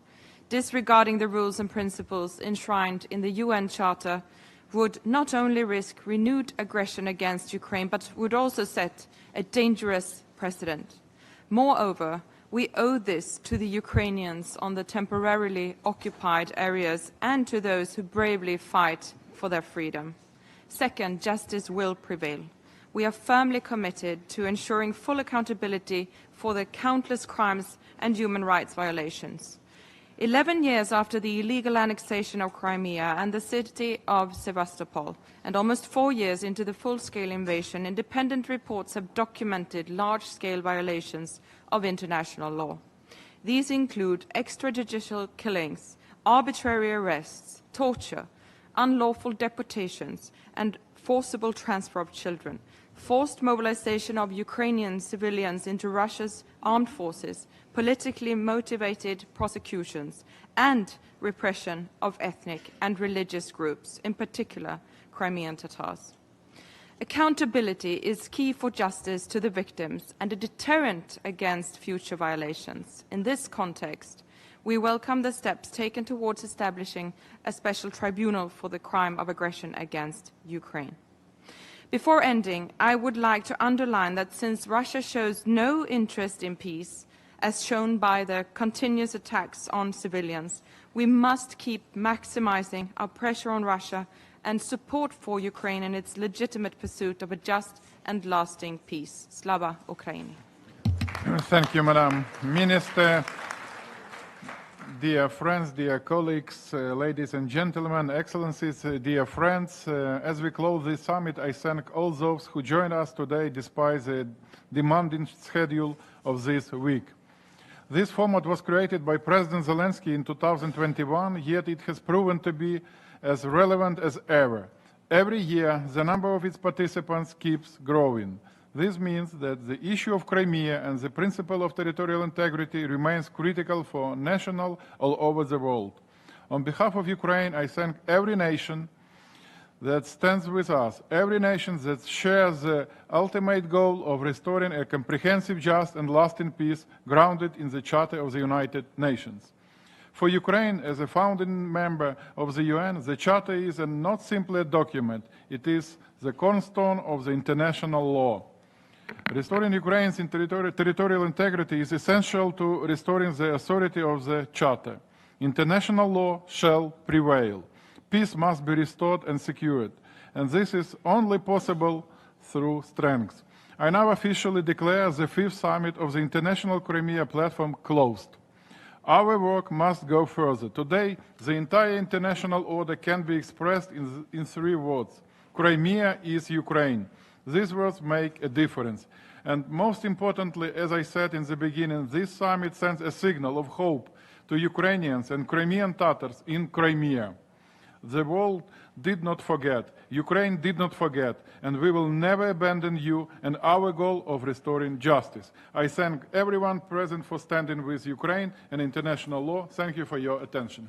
Disregarding the rules and principles enshrined in the UN Charter would not only risk renewed aggression against Ukraine, but would also set a dangerous precedent. Moreover, we owe this to the Ukrainians on the temporarily occupied areas and to those who bravely fight for their freedom. Second, justice will prevail. We are firmly committed to ensuring full accountability for the countless crimes and human rights violations. 11 years after the illegal annexation of Crimea and the city of Sevastopol, and almost 4 years into the full-scale invasion, independent reports have documented large-scale violations of international law. These include extrajudicial killings, arbitrary arrests, torture, unlawful deportations, and forcible transfer of children, forced mobilization of Ukrainian civilians into Russia's armed forces, politically motivated prosecutions, and repression of ethnic and religious groups, in particular Crimean Tatars. Accountability is key for justice to the victims and a deterrent against future violations. In this context, we welcome the steps taken towards establishing a special tribunal for the crime of aggression against Ukraine. Before ending, I would like to underline that since Russia shows no interest in peace, as shown by the continuous attacks on civilians, we must keep maximizing our pressure on Russia and support for Ukraine in its legitimate pursuit of a just and lasting peace. Slava Ukraini. Thank you, Madam Minister. Dear friends, dear colleagues, ladies and gentlemen, excellencies, dear friends, as we close this summit, I thank all those who joined us today despite the demanding schedule of this week. This format was created by President Zelenskyy in 2021, yet it has proven to be as relevant as ever. Every year, the number of its participants keeps growing. This means that the issue of Crimea and the principle of territorial integrity remains critical for nations all over the world. On behalf of Ukraine, I thank every nation that stands with us, every nation that shares the ultimate goal of restoring a comprehensive, just and lasting peace grounded in the Charter of the United Nations. For Ukraine, as a founding member of the UN, the Charter is not simply a document, it is the cornerstone of the international law. Restoring Ukraine's territorial integrity is essential to restoring the authority of the Charter. International law shall prevail. Peace must be restored and secured, and this is only possible through strength. I now officially declare the 5th summit of the International Crimea Platform closed. Our work must go further. Today, the entire international order can be expressed in 3 words. Crimea is Ukraine. These words make a difference. And most importantly, as I said in the beginning, this summit sends a signal of hope to Ukrainians and Crimean Tatars in Crimea. The world did not forget, Ukraine did not forget, and we will never abandon you and our goal of restoring justice. I thank everyone present for standing with Ukraine and international law. Thank you for your attention.